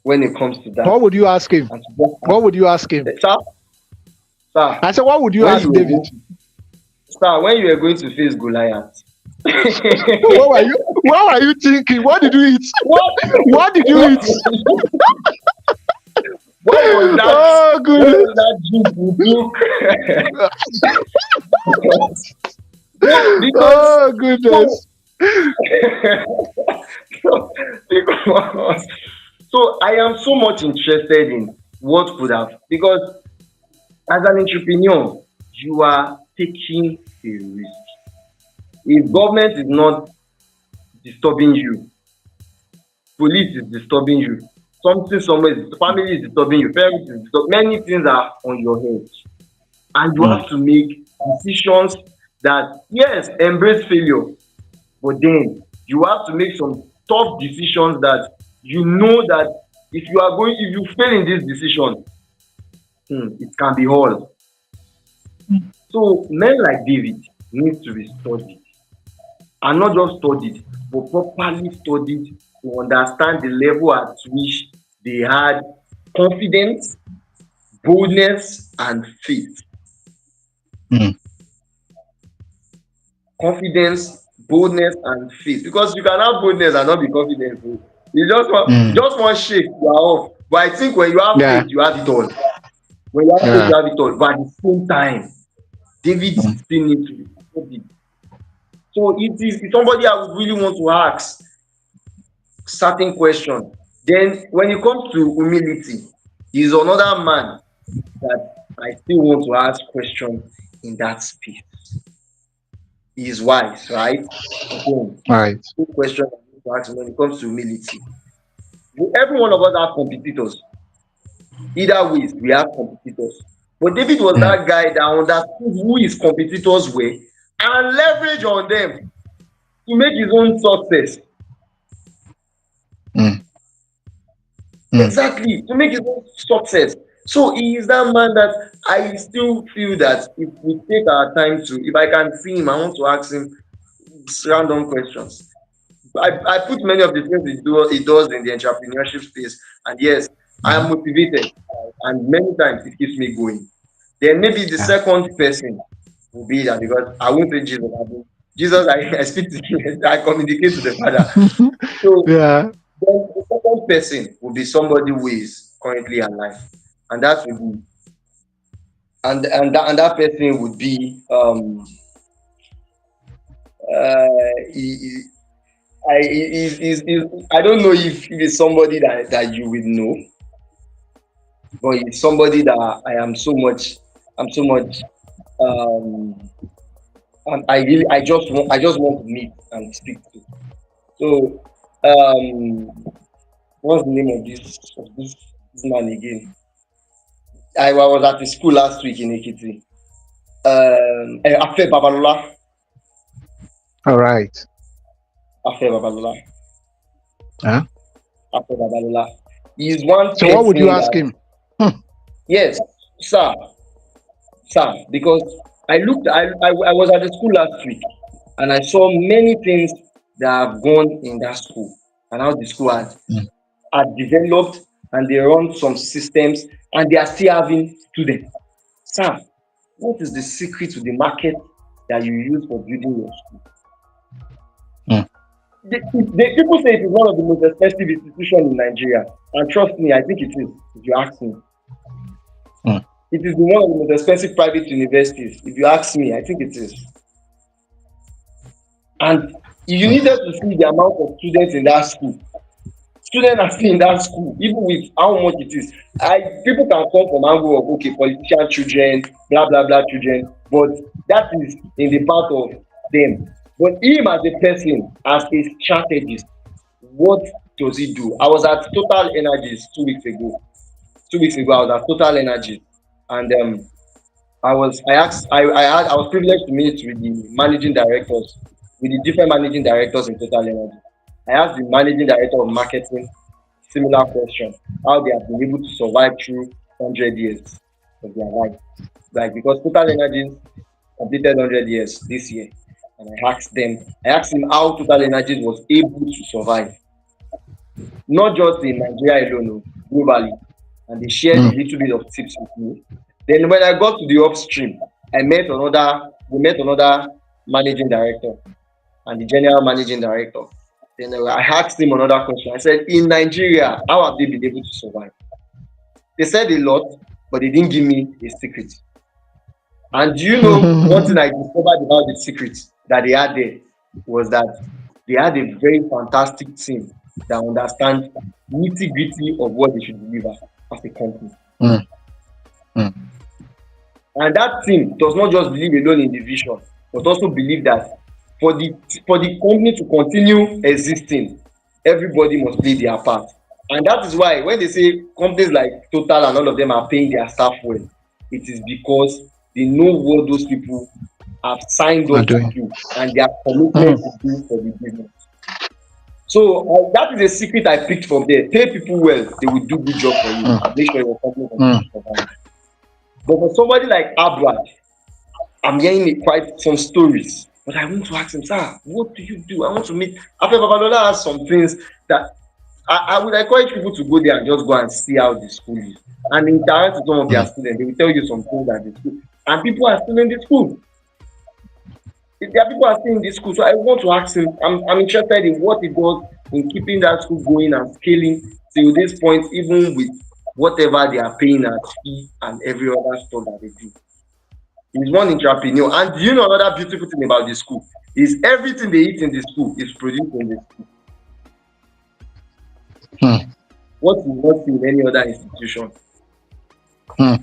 when it comes to that. What would you ask him? And to just What would you ask him? ask, sir, sir, I said, what would you when ask you were David? going, sir, when you were going to face Goliath, What were you thinking? What did you eat? what, What did you eat? what, what was that? Oh What goodness. was that drink you took? No, because Oh so, goodness. so because so I am so much interested in what could have because as an entrepreneur, you are taking a risk. If government is not disturbing you, police is disturbing you, something somewhere is family is disturbing you, parents is disturbing many things are on your head and you Hmm. have to make decisions that, yes, embrace failure, but then you have to make some tough decisions that you know that if you fail in this decision, it can be all. So men like David need to be studied, and not just studied, but properly studied to understand the level at which they had confidence, boldness, and faith. mm, Confidence, boldness, and faith. Because you can have boldness and not be confident. Oh. mm. Just one shake, you are off. But I think when you have Yeah. faith, you have it all. When you have faith, Yeah. you have it all. But at the same time, David Mm, still needs to be studied. So it is somebody I would really want to ask certain question. Then when it comes to humility, he's another man that I still want to ask questions in that space. He is wise, right? Again, right. good question I need to ask when it comes to humility. Every one of us have competitors. Either ways, we have competitors. But David was Mm, that guy that understood who his competitors were and leverage on them to make his own success. mm, mm, Exactly, to make his own success. So he is that man that I still feel that if we take our time to, if I can see him, I want to ask him random questions. I put many of the things he does in the entrepreneurship space, and yes, I am mm. motivated, and many times it keeps me going. Then maybe the Yeah. second person will be that, because I won't say Jesus. Jesus, I speak to him, I communicate to the Father. So Yeah. then the second person will be somebody who is currently alive, and that would be and that person would be he, I don't know if it's somebody that you will know, but it's somebody that I'm so much um and I just want to meet and speak to. So what's the name of this man again? I was at the school last week in Ekiti. Afe Babalola. All right. Afe Babalola. Yeah. Afe Babalola. He is one So what would you person ask that, him? Hmm, yes, sir, sir, because I was at the school last week and I saw many things that have gone in that school and how the school mm, had developed, and they run some systems and they are still having students. Sir, what is the secret to the market that you use for building your school? mm, People say it is one of the most expensive institutions in Nigeria, and trust me, I think it is. If you ask me, mm, it is one of the most expensive private universities. If you ask me, I think it is. And you mm, needed to see the amount of students in that school. Students are still in that school, even with how much it is. People can come from angle of, okay, politician children, blah blah blah children, but that is in the part of them. But him as a person, as a strategist, what does he do? I was at Total Energies 2 weeks ago. 2 weeks ago, I was at Total Energies, and I was privileged to meet with the managing directors, with the different managing directors in Total Energy. I asked the managing director of marketing similar question, how they have been able to survive through 100 years of their life. Like, because Total Energies completed 100 years this year, and I asked him how Total Energies was able to survive, not just in Nigeria alone, oh, globally. And they shared a mm, little bit of tips with me. Then when I got to the upstream, we met another managing director and the general managing director. Then I asked him another question. I said, in Nigeria, how have they been able to survive? They said a lot, but they didn't give me a secret. And do you know one thing I discovered about the secret that they had there was that they had a very fantastic team that understands nitty gritty of what they should deliver as a company. mm, mm, And that team does not just believe alone in the vision, but also believe that for the for the company to continue existing, everybody must play their part. And that is why when they say companies like Total and all of them are paying their staff well, it is because they know what those people have signed Are up to doing. do and their Mm, commitment to do for the business. So that is a secret I picked from there. Pay people well, they will do good job for you mm, and make sure your company mm, continues to survive. But for somebody like Abrad, I'm hearing quite some stories. But I want to ask him, sir, what do you do? I want to meet. After Babalola has some things that I would encourage people to go there and just go and see how the school is. And interact with some of their mm. students. They will tell you some things at the school. And people are still in the school. There are people are still in the school. So I want to ask him, I'm interested in what he does in keeping that school going and scaling till this point, even with whatever they are paying as fee and every other stuff that they do. He's one entrepreneur. And do you know another beautiful thing about the school? Is everything they eat in the school is produced in the school. Mm, What you not see in any other institution. mm.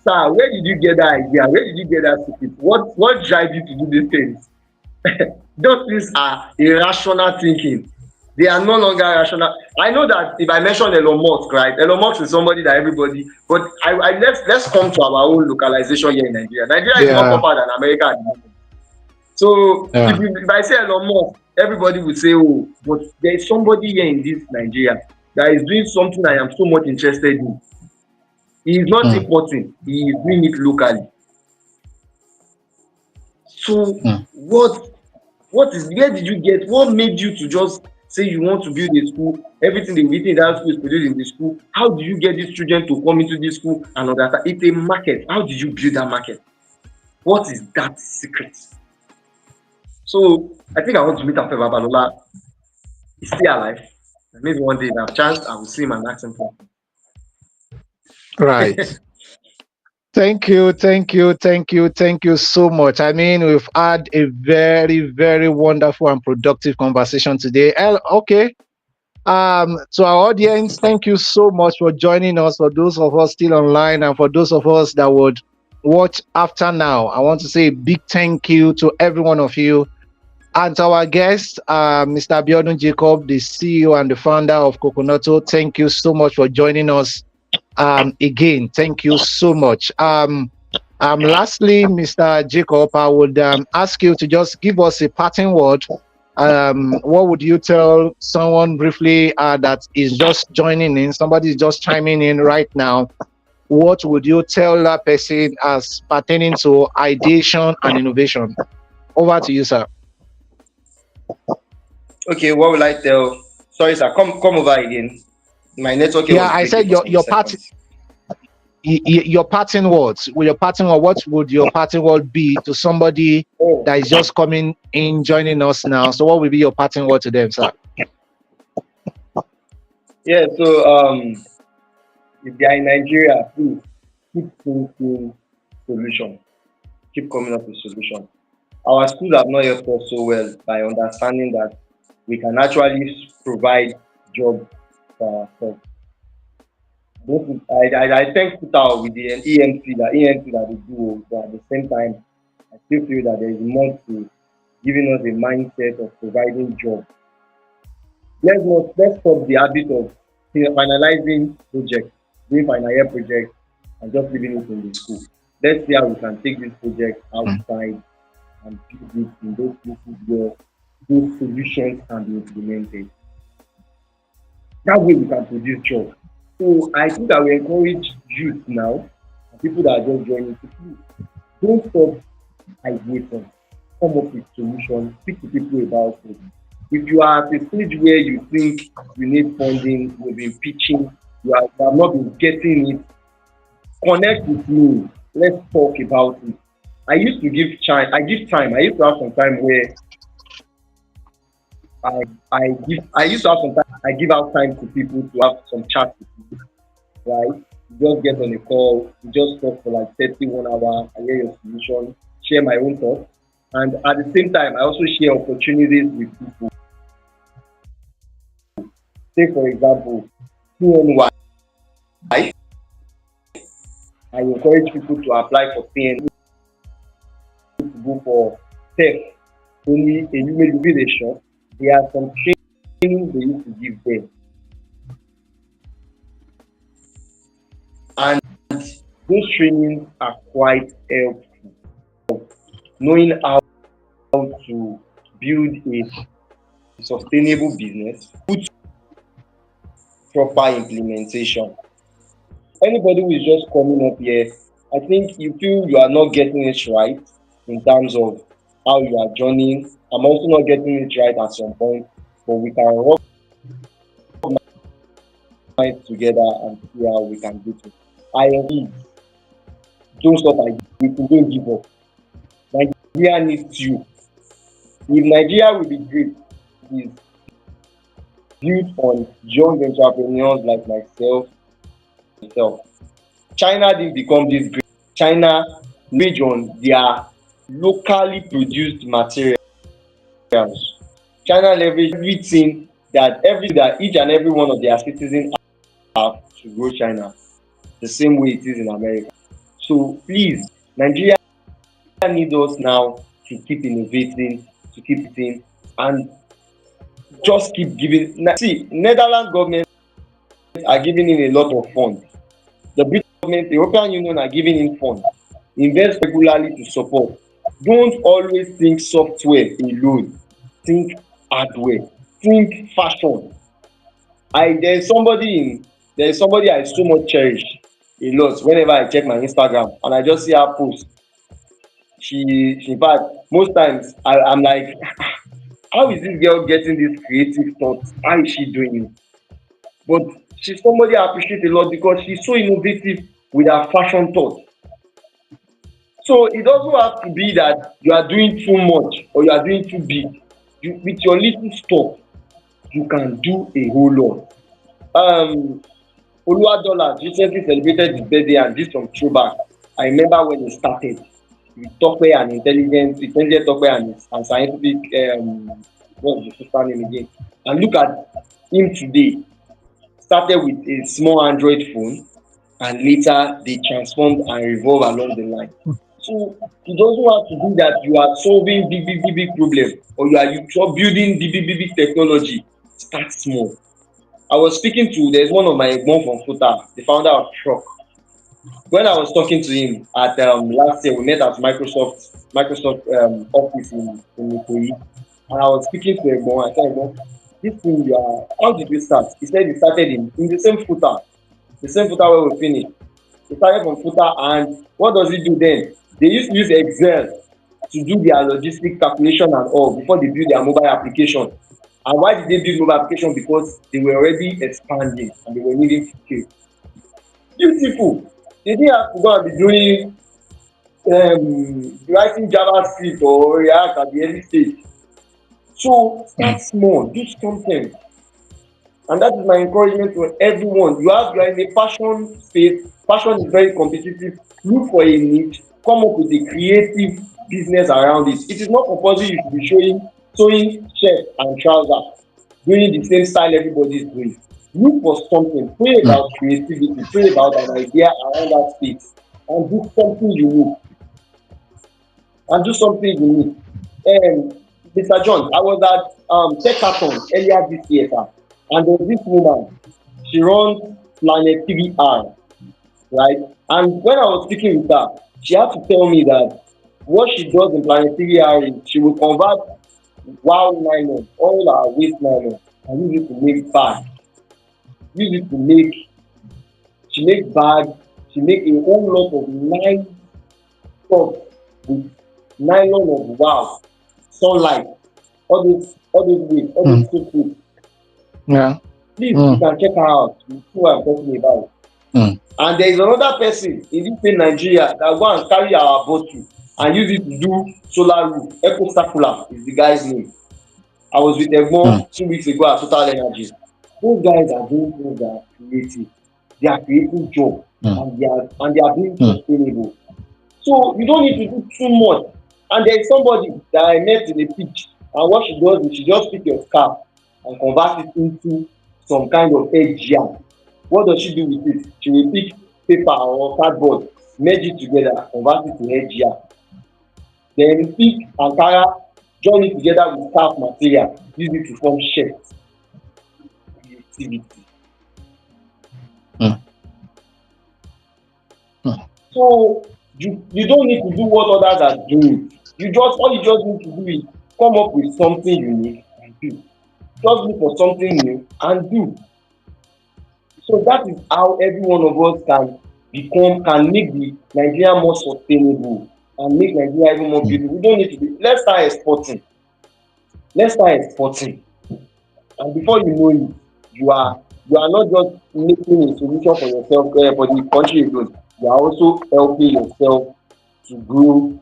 Sir, where did you get that idea? Where did you get that secret? What drive you to do these things? Those things are irrational thinking. They are no longer rational. I know that if I mention Elon Musk, right? Elon Musk is somebody that everybody. But let's come to our own localization here in Nigeria. Nigeria is more Yeah, proper than America at the moment. So yeah. if I say Elon Musk, everybody will say, oh, but there is somebody here in this Nigeria that is doing something I am so much interested in. He is not Mm, importing, he is doing it locally. So mm. what is where did you get what made you to just say you want to build a school, everything they written in that school is produced in the school? How do you get these children to come into this school and understand? It's a market. How did you build that market? What is that secret? So I think I want to meet Afe Babalola. He's still alive. Maybe one day if I have chance I will see him and ask him for. Right. Thank you, thank you, thank you, thank you so much. I mean, we've had a very, very wonderful and productive conversation today. Okay. To our audience, thank you so much for joining us. For those of us still online and for those of us that would watch after now, I want to say a big thank you to every one of you. And to our guest, Mr. Abiodun Jacob, the CEO and the founder of Coconoto, thank you so much for joining us. Again, thank you so much. Lastly, Mr. Jacob, I would ask you to just give us a parting word. What would you tell someone briefly that is just joining in? Somebody is just chiming in right now. What would you tell that person as pertaining to ideation and innovation? Over to you, sir. Okay, what will I tell? Sorry, sir. Come over again. My network here Yeah, was I breaking said for some seconds. your parting words. With your parting word, what would your parting word be to somebody Oh, that is just coming in, joining us now? So, what will be your parting word to them, sir? yeah. So if they are in Nigeria, please keep thinking solution. Keep coming up with solution. Our schools have not helped us so well by understanding that we can actually provide job for ourselves. I thank Kuta with the EMC that they do, but at the same time, I still feel that there is more to giving us a mindset of providing job. Let's stop the habit of finalizing projects, doing final year projects, and just leaving it in the school. Let's see how we can take this project Mm, outside and build it in those places where those solutions can be implemented. That way we can produce jobs. So I think I will encourage youth now, and people that are just joining to please don't stop ideating. Come up with solutions, speak to people about it. If you are at a stage where you think you need funding, you've been pitching, you have not been getting it, connect with me. Let's talk about it. I used to give time. I give time. I used to have some time where I used to have some time. I give out time to people to have some chat with me, right? You just get on a call, you just talk for like 31 hours, I hear your solution, share my own thoughts. And at the same time, I also share opportunities with people. Say, for example, PNY, I encourage people to apply for PNY to go for tech. Only a you may be a shop. There are some training they used to give them. And Those trainings are quite helpful. Knowing how to build a sustainable business, proper implementation. Anybody who is just coming up here, I think you feel you are not getting it right in terms of how you are journeying. I'm also not getting it right at some point, but we can work minds together and see how we can do it. I agree. Don't stop ideating, don't give up. Nigeria needs you. If Nigeria will be great, it is built on young entrepreneurs like myself. China didn't become this great. China leverage on their locally produced materials. China leverage everything that each and every one of their citizens have to grow China the same way it is in America. So please, Nigeria need us now to keep innovating, to keep it, and just keep giving. See, Netherlands government are giving in a lot of funds. The British government, the European Union are giving in funds. Invest regularly to support. Don't always think software alone. Think hardware. Think fashion. There is somebody I so much cherish a lot whenever I check my Instagram and I just see her post. In fact, most times I'm like, how is this girl getting these creative thoughts? How is she doing it? But she's somebody I appreciate a lot because she's so innovative with her fashion thoughts. So it doesn't have to be that you are doing too much or you are doing too big. With your little stuff, you can do a whole lot. Um, Oluwadola recently celebrated his birthday and did some throwback. I remember when he started with Tope and intelligent Tope and scientific what's the sister name again? And look at him today. Started with a small Android phone and later they transformed and revolve along the line. So it doesn't have to be that you are solving big problem or you are building big technology. Start small. I was speaking to there's one of my Egbon from Futa, the founder of Truck. When I was talking to him at last year, we met at Microsoft office in Ikoyi, and I was speaking to Egbon. I said, Egbon, this thing you are, how did you start? He said he started in the same Futa where we finished. He started from Futa, and what does he do then? They used to use Excel to do their logistic calculation and all before they build their mobile application. And why did they build mobile application? Because they were already expanding and they were needing to scale. Beautiful. They didn't have to go and be doing writing JavaScript or React at the early stage. So start small, do something. And that is my encouragement to everyone. You are in a passion space. Passion is very competitive. Look for a niche. Come up with a creative business around it. It is not compulsory you should be sewing shirt and trousers, doing the same style everybody is doing. Look for something. Pray mm, about creativity. Pray about an idea around that space, and do something unique. And do something unique. Mr. John, I was at Techathon earlier this year, sir, and there's this woman. She runs Planet 3R, right? And when I was speaking with her, she had to tell me that what she does in Planet 3R is she will convert wow nylon, all her waste nylon, and use it to make bags. Use it to make she make bags. She make a whole lot of nice stuff with nylon of wow, sunlight, all those waste, all mm, those soap waste. yeah. Please, you Mm, can check her out. You see what I'm talking about. mm, And there is another person in this same Nigeria that go and carry our bottle and use it to do solar roof. Eco Circular is the guy's name. I was with mm, Egbon 2 weeks ago at Total Energy. Those guys are doing things that are creative. They are creating job mm, and they are being mm, sustainable. So you don't need to do too much. And there is somebody that I met in a pitch, and what she does is she just pick your scarf and convert it into some kind of headgear. What does she do with it? She will pick paper or cardboard, merge it together, convert it to headgear. Then pick Ankara, join it together with scarf material, use it to form shirt. Creativity. mm, mm. So you don't need to do what others are doing. All you just need to do is come up with something unique and do. Just look for something new and do. So that is how every one of us can make the Nigeria more sustainable and make Nigeria even more mm, beautiful. We don't need to be let's start exporting. Let's start exporting. And before you know it, you are not just making a solution for yourself for the country alone. You are also helping yourself to grow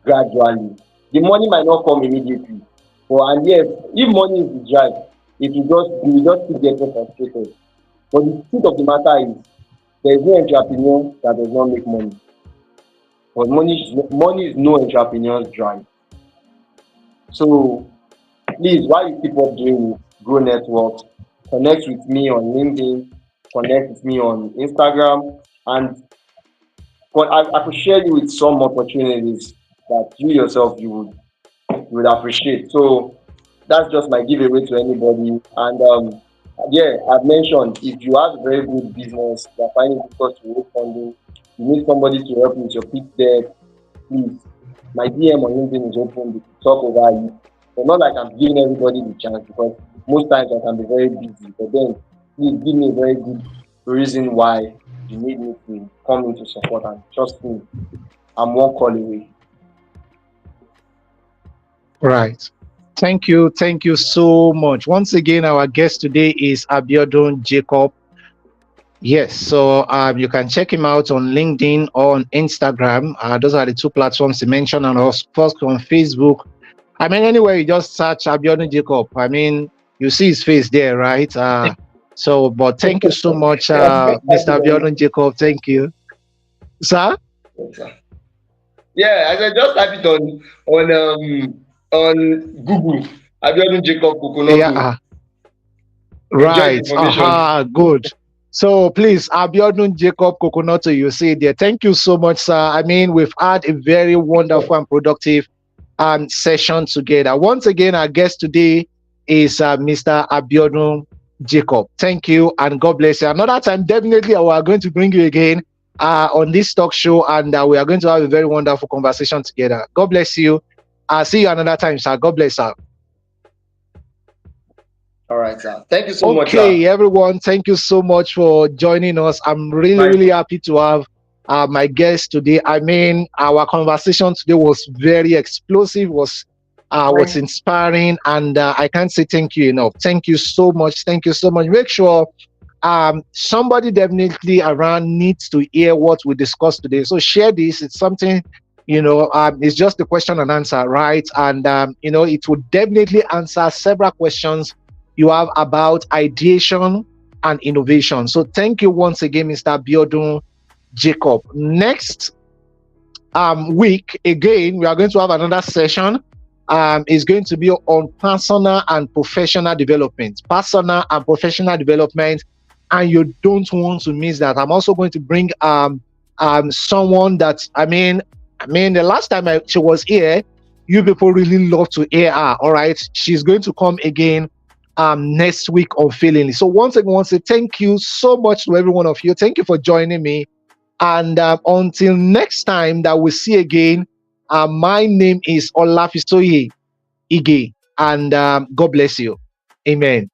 gradually. The money might not come immediately, but and yes, if money is the drive, you will just keep getting frustrated. But the truth of the matter is there is no entrepreneur that does not make money. But money is no entrepreneur's drive. So please, while you keep up doing it, grow networks, connect with me on LinkedIn, connect with me on Instagram, and I could share you with some opportunities that you yourself you would appreciate. So that's just my giveaway to anybody. And yeah, I've mentioned if you have a very good business, you're finding it difficult to raise funding, you need somebody to help you with your pitch deck, please, my DM on LinkedIn is open. We can talk over it. But not like I'm giving everybody the chance because most times I can be very busy. But then please give me a very good reason why you need me to come into support and trust me, I'm one call away. right. Thank you so much. Once again, our guest today is Abiodun Jacob. Yes, so you can check him out on LinkedIn or on Instagram. Those are the two platforms he mentioned, and of course on Facebook. I mean, anywhere you just search Abiodun Jacob, I mean, you see his face there, right? But thank you so much, Yeah, just type Mr. it Abiodun Jacob. Thank you, sir. yeah, I said just type it on Google. Abiodun Jacob Yeah, Coconoto. You enjoy the right. information. Aha, good. So please, Abiodun Jacob Coconoto, you see there. Thank you so much, sir. I mean, we've had a very wonderful and productive session together. Once again, our guest today is Mr. Abiodun Jacob. Thank you and God bless you. Another time, definitely, we are going to bring you again on this talk show, and we are going to have a very wonderful conversation together. God bless you. I'll see you another time, sir. God bless, sir. All right, sir. Thank you so much, Okay, sir. everyone, thank you so much for joining us. I'm really, Bye. really happy to have my guest today. I mean, our conversation today was very explosive, was Bye. inspiring, and I can't say thank you enough. Thank you so much. Thank you so much. Make sure somebody definitely around needs to hear what we discussed today. So share this. It's something, it's just a question and answer, right? And it will definitely answer several questions you have about ideation and innovation. So thank you once again, Mr. Biodun Jacob. Next week, again, we are going to have another session. It's going to be on personal and professional development. Personal and professional development. And you don't want to miss that. I'm also going to bring someone that the last time she was here, you people really love to hear her. All right. She's going to come again next week on Feelingly. So once again, I want to say thank you so much to every one of you. Thank you for joining me. And until next time that we see again, my name is Olafisoye Ige, and God bless you. Amen.